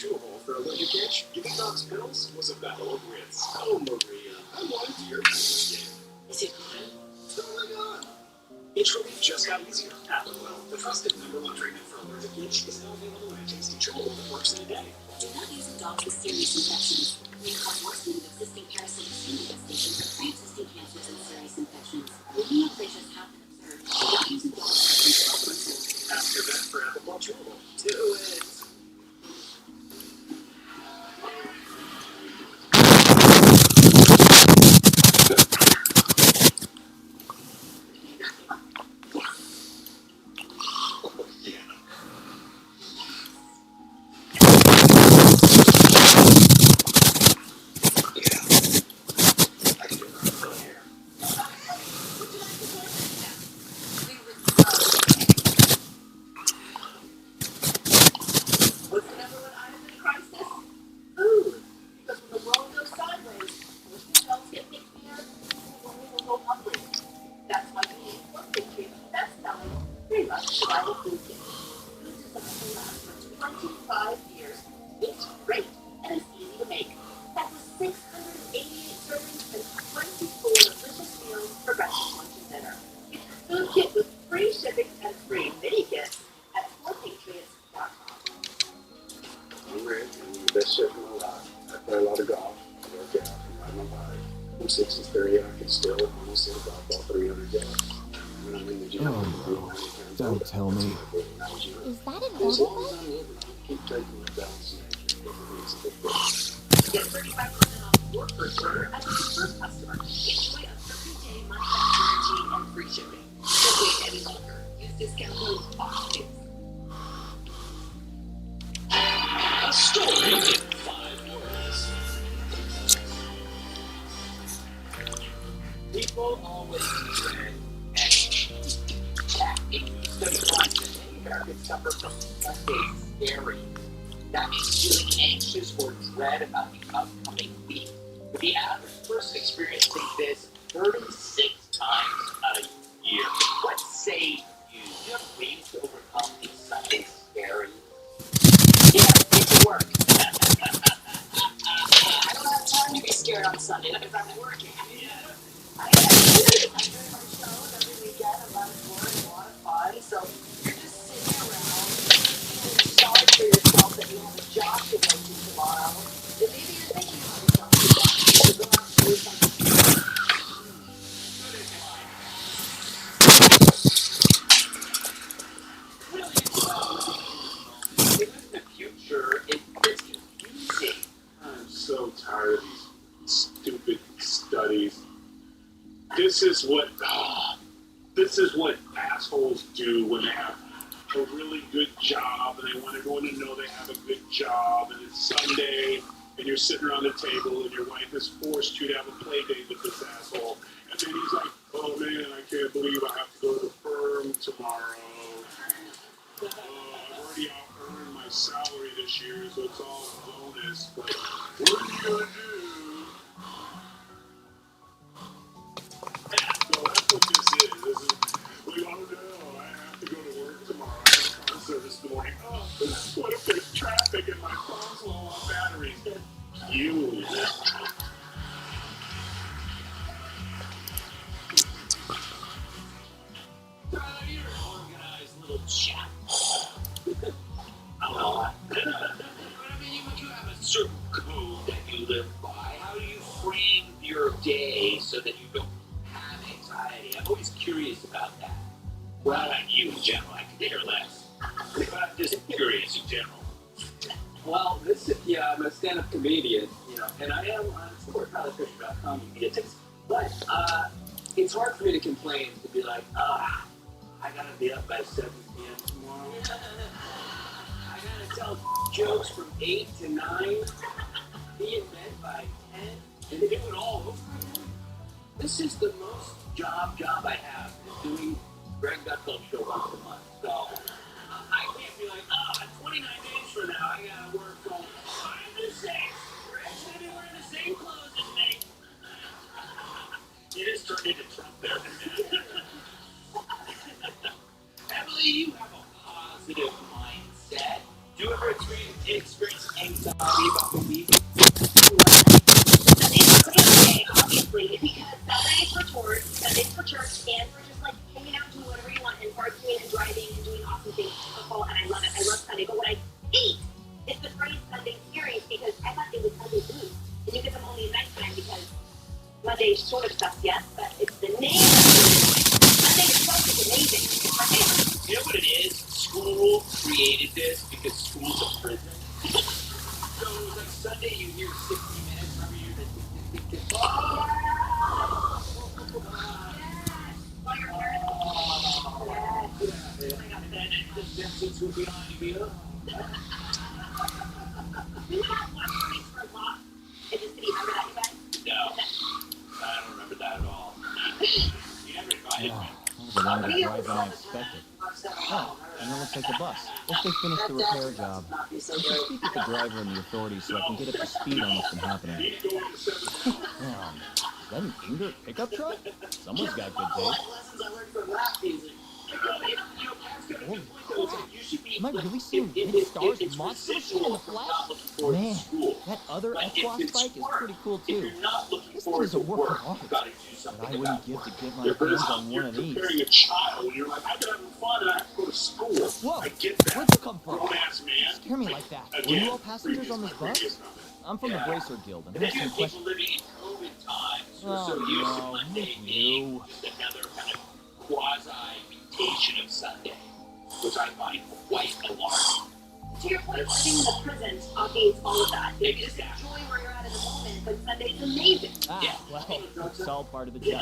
chewable for a allergic itch. Giving dogs pills was a battle of wits. Oh, Maria, I wanted to your game. Is it good? It's totally gone. Itch relief just got easier. Well, the trusted #1 treatment for allergic itch is now available in a tasty chewable that works in a day. Do not use in dogs with serious infections. May cause worsening of existing parasitic skin infestations or pre-existing cancers and serious infections. Leukemia infections have been observed. Do not use in dogs with infections. Ask your vet for Appleball chewable. Do it. What's the #1 item in a crisis? Food. Because when the world goes sideways, most adults get pickier when we will go hungry. That's why we need Fortune Treat's best-selling 3-month survival food kit. Food designed to last for 25 years. It's great and it's easy to make. That was 688 servings and 24 delicious meals for breakfast, lunch, and dinner. Get your food kit with free shipping and free mini kits at fortunetree.com. I'm Rick, and I'm the best chef in my life. I play a lot of golf, I work out, and ride my bike. I'm 63 and I can still almost hit a golf ball 300 yards. When I'm in the gym, I'm doing 90 pounds. Don't tell me. Is that an As order long as bike? I'm living, I keep taking my balance and action if it needs a bit more. Get 35% off your first order as a first customer. Enjoy a 30-day money-back guarantee and free shipping. Don't wait any longer. Use discount code FOXKIDS. A story in 5 words. People always dread action. That if you study life, many Americans suffer from something scary. That means feeling anxious or dread about the upcoming week. The average person experiencing this 36 times a year. Let's say you have ways to overcome these something scary. Yeah, get to work. I don't have time to be scared on Sunday because I'm working. I do my shows every weekend. I'm out of work and a lot of fun. So you're just sitting around feeling sorry for yourself that you have a job to go to tomorrow. Then maybe you're thinking about yourself to go out and do something. In the future, it gets confusing. I'm so tired of these stupid studies. This is what assholes do when they have a really good job and they want everyone to know they have a good job, and it's Sunday and you're sitting around the table and your wife has forced you to have a play date with this asshole, and then he's like, oh man, I can't believe I have to go to the firm tomorrow. I've already out-earned my salary this year, so it's all bonus, but what are you gonna do? So that's what this is. We don't know. I have to go to work tomorrow. I have a car service in the morning. Oh, what if there's traffic and my phone's low on batteries? You. You're an organized little chap. But I mean, you have a certain code that you live by. How do you frame your day so that you don't have anxiety? I'm always curious about that. Well, not you in general. I could care less. But I'm just curious in general. Well, I'm a stand-up comedian, and I support college.com statistics, but it's hard for me to complain, to be like, I gotta be up by 7 p.m. tomorrow. I gotta tell jokes from 8 to 9, be in bed by 10, and do it all over again. This is the most job I have, is doing Greg Gutfeld show once a month. So I can't be like, 29 days from now, I gotta work from 5 to 6. Greg's gonna be wearing the same clothes as me. You just turned into Trump there. Emily, you have a positive mindset. Do you ever experience Sunday, obviously, because Saturdays for tours, Sundays for church, and for just like hanging out, doing whatever you want, and barbecuing and driving and doing awesome things. Football, and I love it. I love Sunday. But what I hate is the phrase Sunday series because I thought it was Sunday blues. And you get them only at nighttime because Monday sort of sucks, yes, but it's the name Sunday itself is amazing. It's my favorite. You know what it is? School created this because school's a prison. So it was like Sunday you hear 60 minutes, remember you Simpsons will be on you. We have watched Race for Lost in the city. Remember that, you guys? No, I don't remember that at all. You never invited me. That was a longer drive than I expected. Oh, and that looks like the bus. Guess they finished the repair job. I should speak with the driver and the authorities so I can get up to speed on what's been happening. Damn, is that an Inger pickup truck? Someone's got good taste. Holy crap. Am I really seeing Red Star's monster machine in the flesh? Man, that other F-Wasp bike is pretty cool too. This thing is a work of art. But I wouldn't give to get my hands on one of these. Preparing a child when you're like, I can have fun and I have to go to school. Whoa, I get that. where'd you come from? Romance, man. Scare me like that. Were you all passengers on this bus? I'm from the Bracer Guild and I have some questions. Living in COVID times, Oh so used to no, Monday not being you. just another kind of quasi-mutation of Sunday, which I find quite alarming. To your point, living in the prison obviates all of that. You just enjoy where you're at in the moment, but Sunday's amazing. Ah, well, it's all part of the job.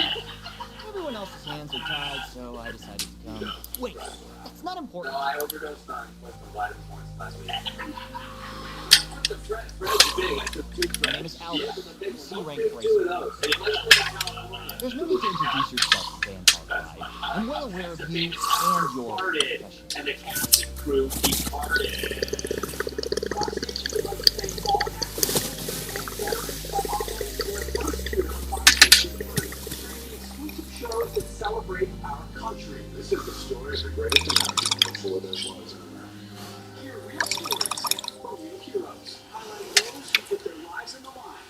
Everyone else's hands are tied, so I decided to come. Wait, that's not important. I overdosed on with the vitamin points last week. My name is Albert, C-rank racer. There's no need to introduce yourself to Vampire Guide. I'm well aware of you and your profession. And the cast and crew departed. Shows that celebrate our country. This is the story of the greatest American before there was an American. Hear real stories from real heroes, highlighting those who put their lives on the line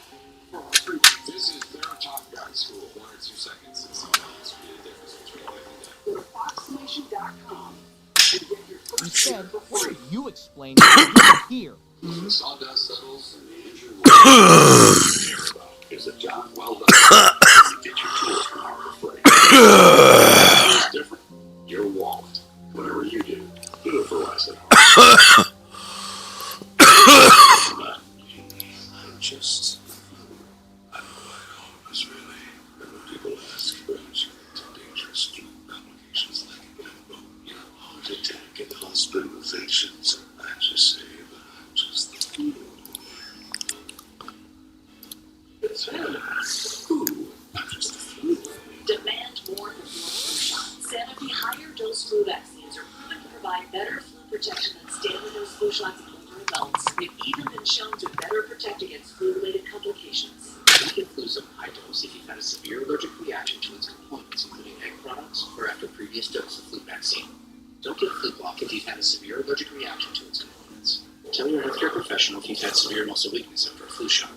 for our freedom. This is their Top Gun School. 1 or 2 seconds and something else really different between every day. Go to foxnation.com to get your first Instead, for why free. don't you explain what you here? The sawdust settles and the injured will is a job well done. Get your tools from Harbor Freight. It's different. Your wallet. Whatever you do it for less than Harbor. I'm just. I don't know why I was really. And when people ask about dangerous complications like heart attack and hospitalizations, I just say, I'm just the fool. It's I'm just the fool. Demand more for flu shots. Sanofi higher dose flu vaccines are proven to provide better flu protection than standard dose flu shots in older adults. They've even been shown to better protect against flu-related complications. You can flu some high dose if you've had a severe allergic reaction to its components, including egg products, or after previous dose of flu vaccine. Don't get flu block if you've had a severe allergic reaction to its components. Tell your healthcare professional if you've had severe muscle weakness after a flu shot.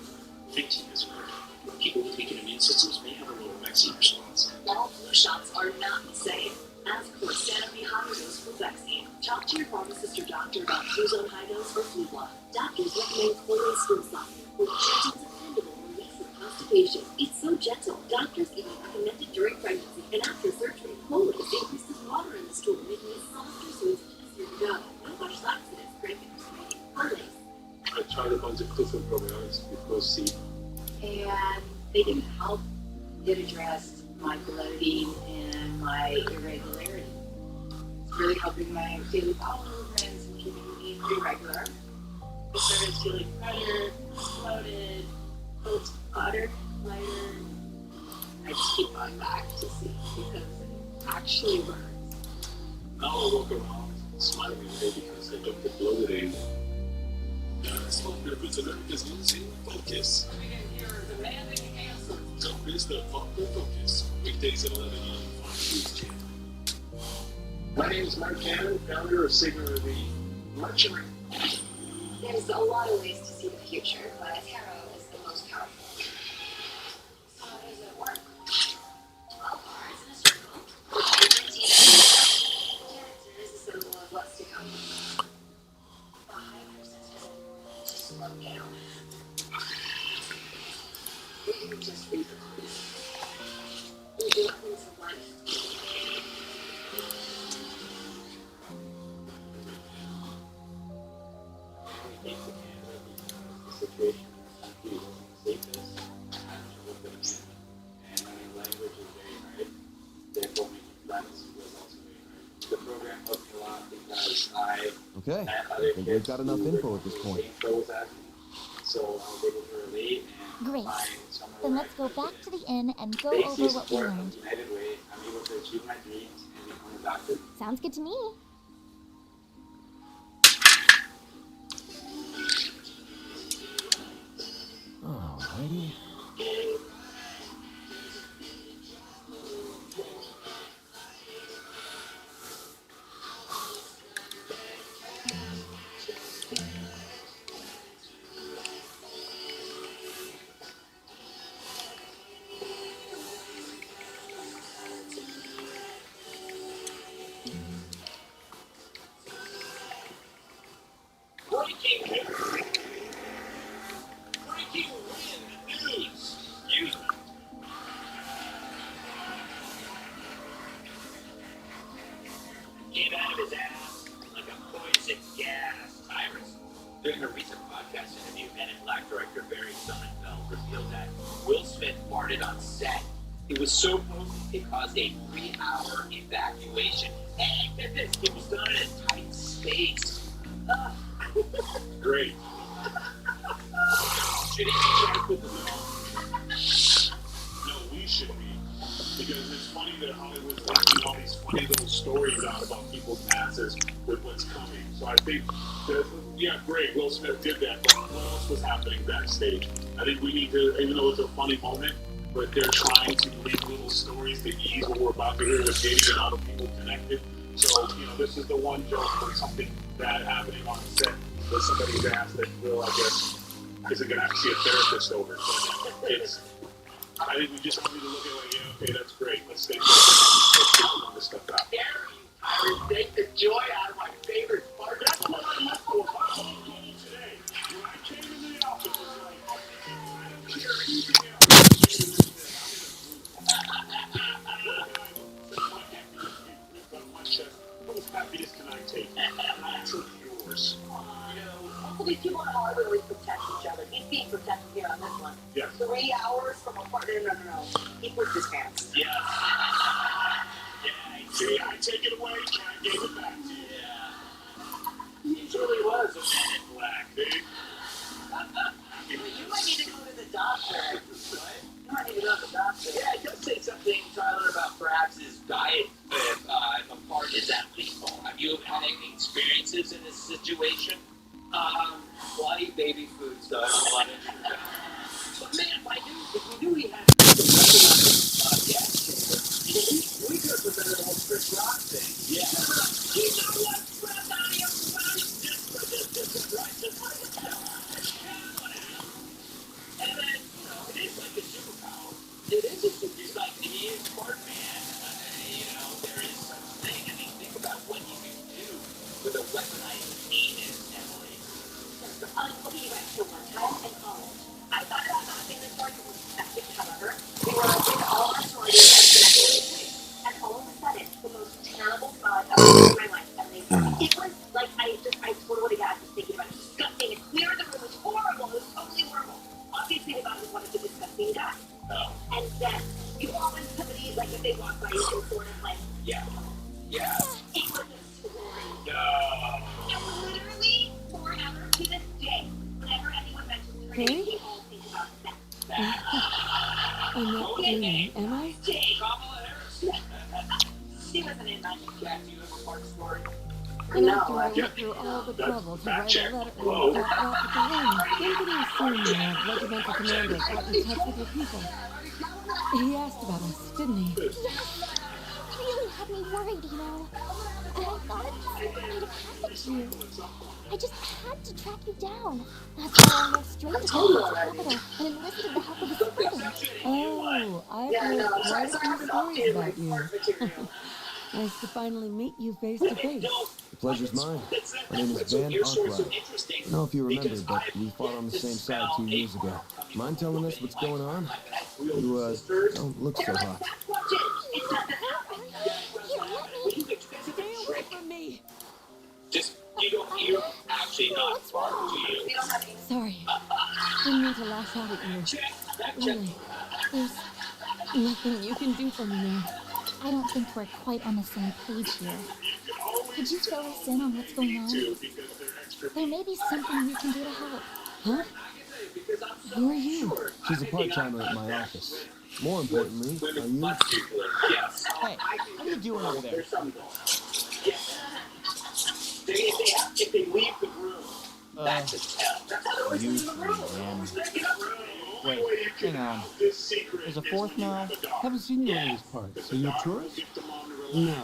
Think team is important. People with weakened immune systems may have a lower vaccine response. All flu shots are not the same. As for Sanofi higher dose flu vaccine, talk to your pharmacist or doctor about Fluzone high dose or flu block. Doctors recommend Chloe stool softener for gentle, dependable relief from constipation. It's so gentle, doctors even recommend it during pregnancy and after surgery. Chloe increases water in the stool, making it softer so it's easier to go. No much laxatives, cramping, or swelling. Chloe. I tried a bunch of different probiotics because see. And they didn't help. It addressed my bloating and my irregularity. It's really helping my daily bowel movements and keeping me irregular. I started feeling better, bloated, felt hotter, lighter. I just keep going back to see because it actually works. Now I walk around smiling today because I don't get bloated anymore. That's what representative is using. Focus. Don't miss the Focus. Weekdays at 11 on Fox News Channel. My name is Mike Cannon, founder of SaGa, the merchant. There's a lot of ways to see the future, but tarot is the most powerful. So how does it work? 12 cards in a circle. With favorite team. Cancer is a symbol of what's to come. The high priestess to slow down. We didn't just read the cards. We do things in life. Situation is safest, and learning language is very hard. Therefore, making friends was also very hard. The program helped me a lot because I Okay, met I other think kids we've got enough who info were at this doing point. the same goals as me. So I was able to relate and Great. find somewhere Then where let's I go could back fit to the inn and go in. Thanks to over your what we support of learned. United Way, I'm able to achieve my dreams and become a doctor. Sounds good to me. Alrighty. Breaking wind news. Excuse me. Came out of his ass like a poison gas. Tyrus. During a recent podcast interview, Men in Black director Barry Sonnenfeld revealed that Will Smith farted on set. It was so potent it caused a 3-hour evacuation. And get this, it was done in a tight space. Great. Should he be charged with the film? No, we should be. Because it's funny that Hollywood's leaking all these funny little stories out about people's asses with what's coming. So I think that, yeah, great, Will Smith did that, but what else was happening backstage? I think we need to, even though it's a funny moment, but they're trying to leak little stories to ease what we're about to hear with Diddy and all the people connected. So, this is the one joke for something bad happening on set with somebody's ass that Will, I guess, isn't going to have to see a therapist over. But I think we just need to look at it like, yeah, okay, that's great. Let's stay focused. Let's figure this stuff out. I would take the joy out of my favorite part. That's what I look for. I told you today. When I came into the office, it was like, I don't care anything else. What happiness can I take? I took yours. Well, these people in Hollywood always protect each other. He's being protected here on this one. Yeah. 3 hours from a partner. No. He put his pants. Yeah. See, I take it away, I gave it back to you. He truly was a man in black. See? You might need to go to the doctor. What? You might need to go to the doctor. Yeah, it does say something, Tyler, about perhaps his diet if a part is that lethal. Have you had any experiences in this situation? Plenty baby food, so I don't want to. But man, if we knew he had some weaponized gas, we could have prevented the whole Chris Rock thing. Yeah. You know what? Grab out of your body just for this right. And then, it is like a superpower. It is a superpower. It's like he is part man. There is such thing. I mean, think about what you can do with a weaponized penis, Emily. Okay, right. So one time in college, I thought about not being the story was effective. However, we were in all our stories and all of a sudden, the most terrible smell I've ever had in my life. And it was like I totally got to thinking about it. Disgusting. It cleared the room. It was horrible. It was totally horrible. Obviously, the guy was one of the disgusting guys. And then you always somebody like if they walk by you, it's sort of like Yeah. it was a story. No. And literally forever to this day, whenever anyone mentions her name, we all think about that. I'm not dreaming, am I? Kamala Harris. She wasn't in my Jack, do you have a part story? And after I went through all the trouble to write a letter and drop it off at the inn, then pretty soon the regimental commander got in touch with your people. He asked about us, didn't he? Really? had me worried, you know. And I thought it'd be super me to pass it to you. I just had to track you down. That's why I went straight to the capital and enlisted the help of a servant. Oh, I've heard quite a few stories about you. Nice to finally meet you face to face. The pleasure's mine. My name is Van Arkwright. I don't know if you remember, but we fought on the same side 2 years ago. Mind telling us what's going on? You, don't look so hot. Stay away from me! Just, you actually not wrong to you. Sorry. Didn't mean to lash out at you. Really, there's nothing you can do for me now. I don't think we're quite on the same page here. Could you fill us in on what's going on? There may be something you can do to help. Huh? Who are you? She's a part-timer at my office. More importantly, are you? Hey, what are you doing over there? If they leave the room, that's a tell. You three, man. Wait, hang on. There's a fourth now? Haven't seen you in these parts. Are you a tourist? No.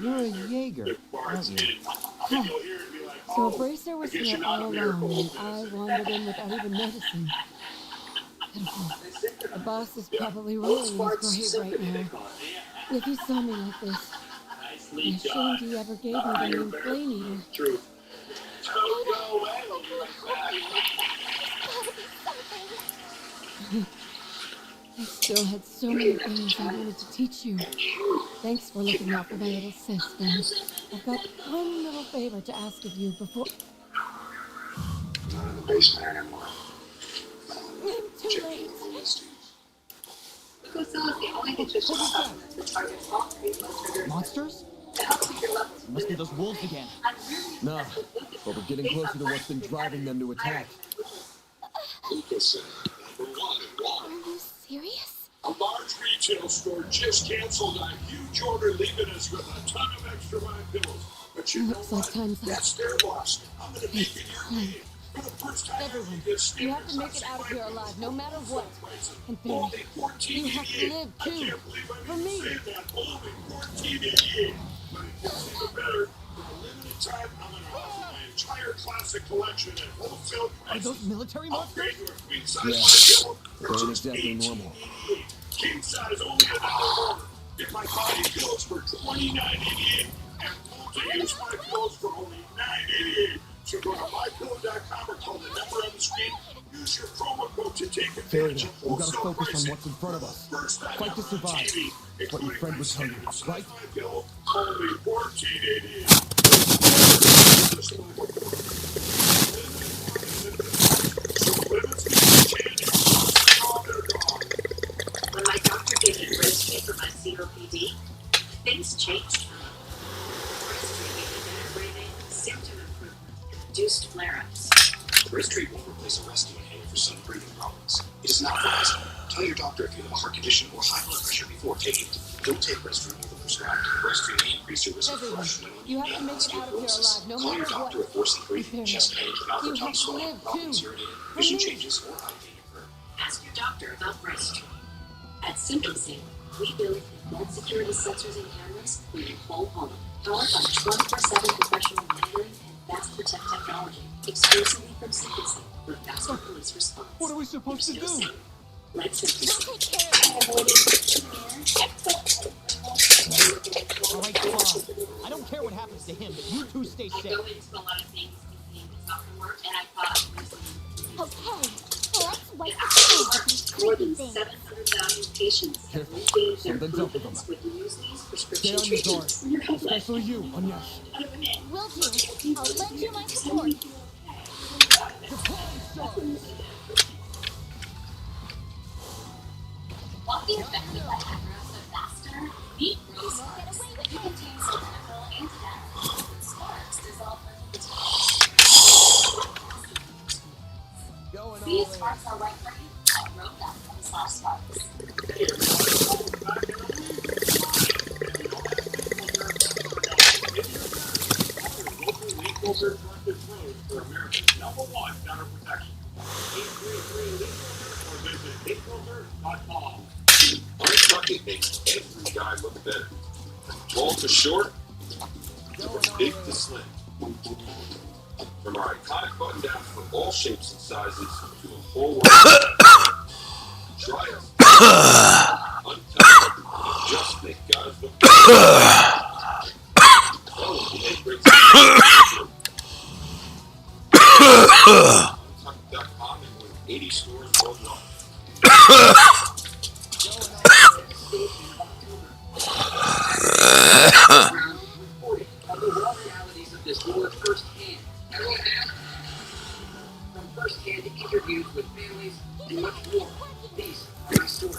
You're a Jaeger, aren't you? Huh. So Bracer was here all along, and I wandered in without even noticing. Pitiful. The boss is probably really in his grave right now. If you saw me like this, I'm ashamed he ever gave me the name Flame Eater. I still had so many things I wanted to teach you. Thanks for looking out for my little sis, Ben. I've got one little favor to ask of you before... I'm not in the basement anymore. I'm too late. Monsters? Must be those wolves again. No, but we're getting closer to what's been driving them to attack. Are you serious? A large retail store just canceled a huge order, leaving us with a ton of extra wine pillows. But you know Looks like what? time's up. That's their loss. I'm gonna make it your game. For the first time, Everyone, you have to make it out of here alive, no matter what. And Barry, you have to live too. For me. Only 1488. But it gets even better. For a limited time, I'm gonna offer my entire classic collection at wholesale Are prices. those military monsters? Upgrade your queen size Yeah. wine They pillow ain't exactly normal. King size only $1 more. Get my body pillows for $29.88 and multi-use my pillows for only $9.88. So go to mypillow.com or call the number on the screen. Use your promo code to take advantage of We gotta wholesale focus on pricing. what's in front of us. First time Fight to ever survive. TV, That's what your friend would tell you, right? My pillow, only $14.88. When my doctor gave me Registry for my COPD, things changed for me. Registry gave me better breathing, symptom improvement, and reduced flare-ups. Respiratory won't replace a rescue inhaler for some breathing problems. It is not for asthma. Tell your doctor if you have a heart condition or high blood pressure before taking it. Don't take Respiratory over prescribed. Respiratory may increase your risk of Everyone, flush, you have to make it out of here alive, no Call matter your doctor what. if worsening breathing, chest pain, mouth or You tongue have to swelling, live problems too. urinating, For vision me. changes, or eye pain occur. Ask your doctor about Registry. At SymptomSync, we build advanced security sensors and cameras for your whole home, powered by 24/7 professional monitoring and fast protect technology, exclusively from SymptomSync for faster police response. What are we supposed to do? Let SymptomSync. All right, Bob. I don't care what happens to him, but you two stay I safe. go into a lot of things between the soccer work, and I thought Okay, let's wipe the floor with these more creepy than things. 700,000 patients have Careful. regained their Something's up with confidence them. with Newsly's Stay prescription on your guard, treatments. Your health life. especially you, Agnes. Will do. I'll lend you my support. Walking effective by Agra, but faster, meet Rose Sparks. It contains sildenafil and tadalafil. Sparks dissolve Going These all in. sparks are right for you. Road.com/sparks. Filter directed road for America's #1 gutter protection. 833 or visit leakfilter.com. Our trucking makes every guy look better. Tall to short, from big to slim. From our iconic button down for all shapes and sizes to a full world. Try us. Untitled. Just think guys look good. Oh, we make great Untucked.com and with 80 stores worldwide. The raw realities of this war firsthand. From firsthand interviews with families and much more. These are my stories.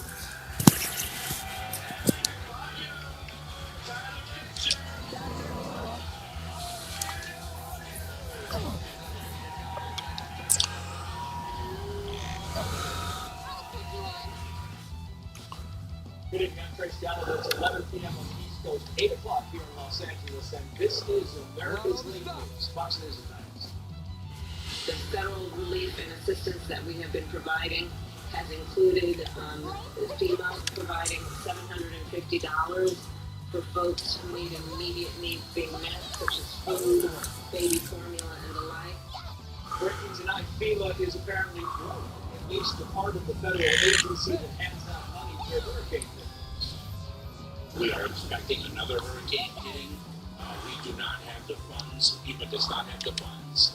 Good evening, I'm Trace Gallagher. It's 11 p.m. on the East Coast, 8 o'clock here in Los Angeles, and this is America's League News. Fox News and Times. The federal relief and assistance that we have been providing has included FEMA providing $750 for folks who need immediate needs being met, such as food, baby formula, and the like. Breaking tonight, FEMA is apparently broke, at least the part of the federal agency that hands out money for hurricane victims. We are expecting another hurricane hitting. We do not have the funds. FEMA does not have the funds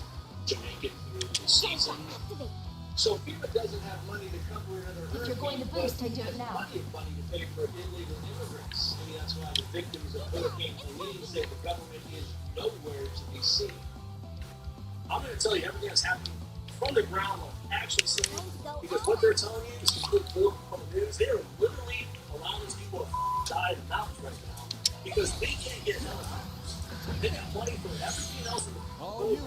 to make it through the season. So FEMA doesn't have money to cover another hurricane. If you're going to boost, I do it now. Plenty of money to pay for illegal immigrants. Maybe that's why the victims of Hurricane Helene say the government is nowhere to be seen. I'm going to tell you everything that's happening from the ground level, actually seeing, because what they're telling you is completely from the news. They are literally allowing these people to die in the mountains right now because they can't get helicopters. They got money for everything else in the world.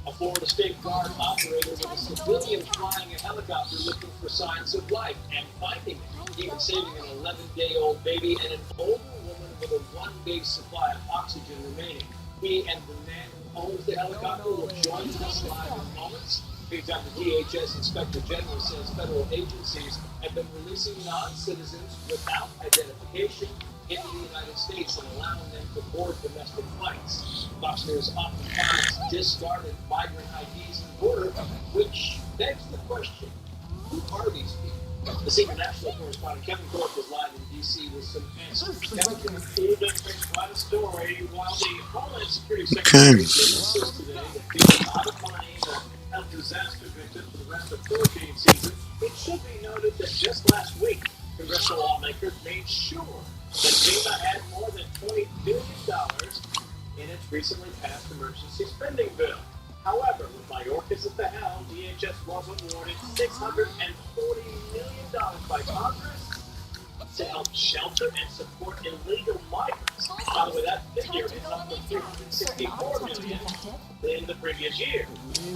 A Florida State Guard operator with a civilian flying a helicopter looking for signs of life and finding it, even saving an 11-day-old baby and an older woman with a 1-day supply of oxygen remaining. He and the man who owns the helicopter will join us live in moments. Meantime, the DHS Inspector General says federal agencies have been releasing non-citizens without identification into the United States and allowing them to board domestic flights. Fox News often finds discarded migrant IDs at the border, which begs the question, who are these people? The senior national correspondent Kevin Corp is live in D.C. with some answers. Kevin, it makes quite a story. While the Homeland Security Secretary insists today that there's a lot of money to help disaster victims for the rest of hurricane season, it should be noted that just last week, congressional lawmakers made sure that FEMA had more than $20 billion in its recently passed emergency spending bill. However, with Mayorkas at the helm, DHS was awarded $640 million by Congress to help shelter and support illegal migrants. By the way, that figure is up from $364 million in the previous year.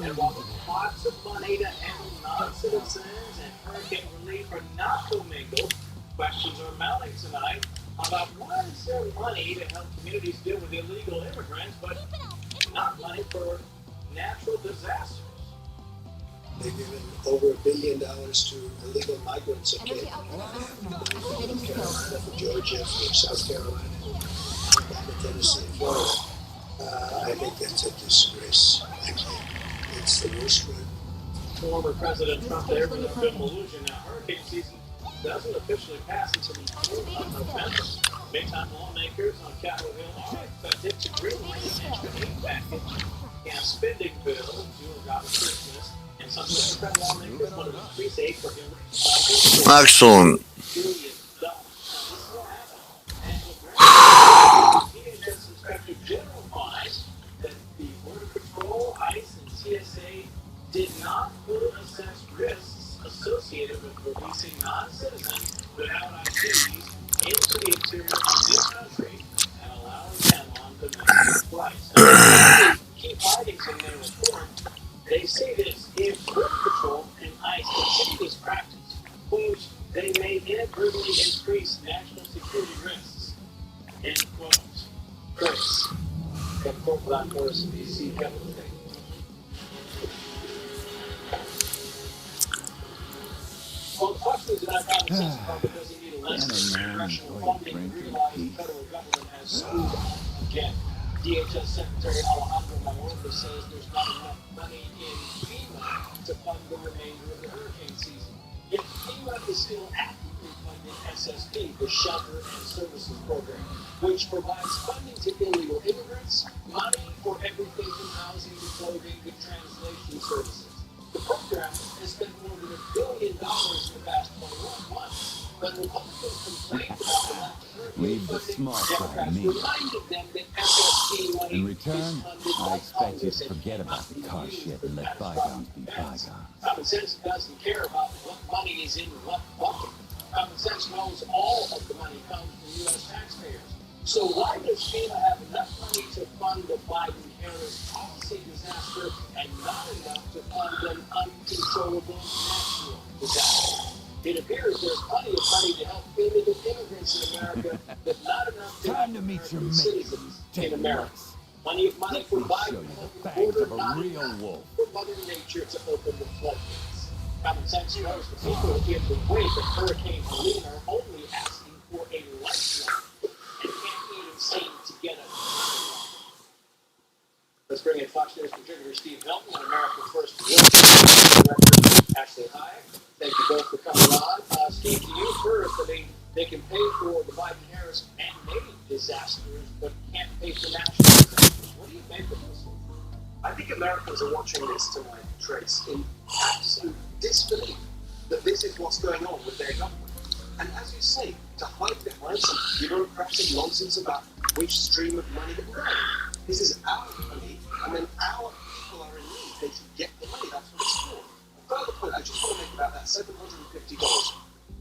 And while there's lots of money to handle non-citizens and hurricane relief are not commingled, questions are mounting tonight about why is there money to help communities deal with illegal immigrants, but not money for natural disasters. They've given over $1 billion to illegal migrants again. From Carolina, from Georgia, from South Carolina, Alabama, Tennessee, and Florida. I think that's a disgrace. Actually, it's the worst one. Former President Trump there with a film illusion. Now, hurricane season doesn't officially pass until the 4th of November. Meantime, lawmakers on Capitol Hill are expected to greenlight an extra aid package and a spending bill due around Christmas. And some Democrat lawmakers want to increase aid for illegal Excellent. DHS Inspector General finds that the Border Patrol, ICE, and TSA did not fully assess risks associated with releasing non-citizens without IDs into the interior of this country and allowing them on domestic flights. Now, key findings in their report, they say this: if Border Patrol and ICE continue this practice, quote, they may inadvertently increase national security risks, end quote. Chris, Kevin Corp, Black Forest, DC, Kevin. Well, the Fox News and I found the State Department doesn't need a list Can a man enjoy a drink in peace? Federal government has screwed up again. DHS Secretary Alejandro Mayorkas says there's not enough money in FEMA to fund the remainder of the hurricane season. Yet FEMA is still actively funding SSP, the Shelter and Services Program, which provides funding to illegal immigrants, money for everything from housing to clothing to translation services. The program has spent more than $1 billion in the past 21 months. When Republicans complained about the lack of hurricane Leave the funding, smart side to Democrats me. reminded them that SSP money In is return, funded I by expect you Congress to and forget cannot about the be car used shit for and let catastrophic bygones be events. bygones. Common sense doesn't care about what money is in what bucket. Common sense knows all of the money comes from U.S. taxpayers. So why does FEMA have enough money to fund the Biden-Harris policy disaster and not enough to fund an uncontrollable natural disaster? It appears there's plenty of money to help illegal immigrants in America, but not enough to help American citizens in America. Plenty of money for Biden to open the border, not enough for Mother Nature to open the floodgates. Common sense knows the people in the wake of Hurricane Helene are only asking for a lifeline and can't even seem to get a lifeline. Let's bring in Fox News contributor Steve Hilton and American First Director Ashley Hyatt. Thank you both for coming on. Steve, to you first. I mean, they can pay for the Biden-Harris man-made disasters, but can't pay for natural disasters. What do you make of this? I think Americans are watching this tonight, Trace, in absolute disbelief that this is what's going on with their government. And as you say, to hide behind some bureaucratic nonsense about which stream of money that we're on. This is our money, and when our people are in need, they should get the money. That's what it's for. A further point I just want to make about that $750.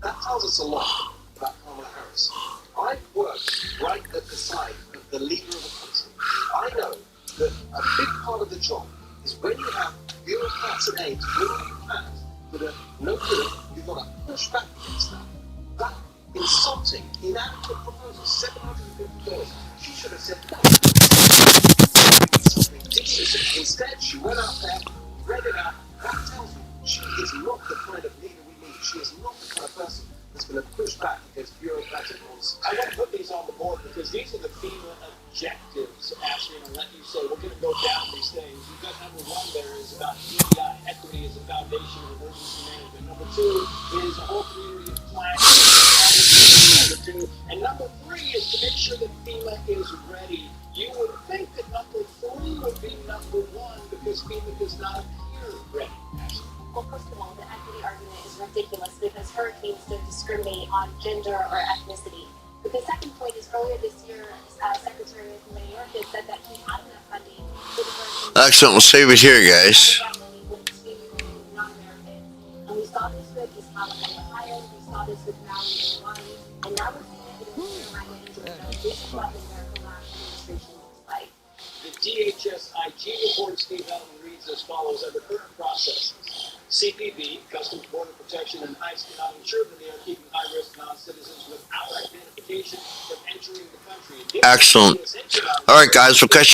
That tells us a lot about Kamala Harris. I've worked right at the side of the leader of the country. I know that a big part of the job is when you have bureaucrats and aides bringing you plans that are no good, you've got to push back against that. That insulting, inadequate proposal, $750, she should have said no. Something ridiculous. Instead, she went out there, read it out. That tells me she is not the kind of leader we need. She is not the kind of person that's going to push back against bureaucratic nonsense. I want to put these on the board because these are the FEMA objectives, Ashley, and I'll let you say we're going to go down these things. You've got number one there is about DEI, equity as a foundation of emergency management. Number two is a whole community of planning. Number two. And number three is to make sure that FEMA is ready. You would think that number three would be number one because FEMA does not appear ready, Ashley. Well, first of all, the equity argument is ridiculous because hurricanes don't discriminate on gender or ethnicity. But the second point is earlier this year, Secretary of Mayorkas said that he had enough funding for the hurricane. Excellent. We'll save it here, guys. And we saw this with East Ohio, we saw this with Maui, and now we're seeing it in the migrant into the This is what the American administration looks like. The DHS IG report, Steve Elton, reads as follows. Under current processes, CPB, Customs Border Protection, and ICE cannot ensure that they are keeping high-risk non-citizens without identification from entering the country. Excellent. All right, guys. We'll catch you.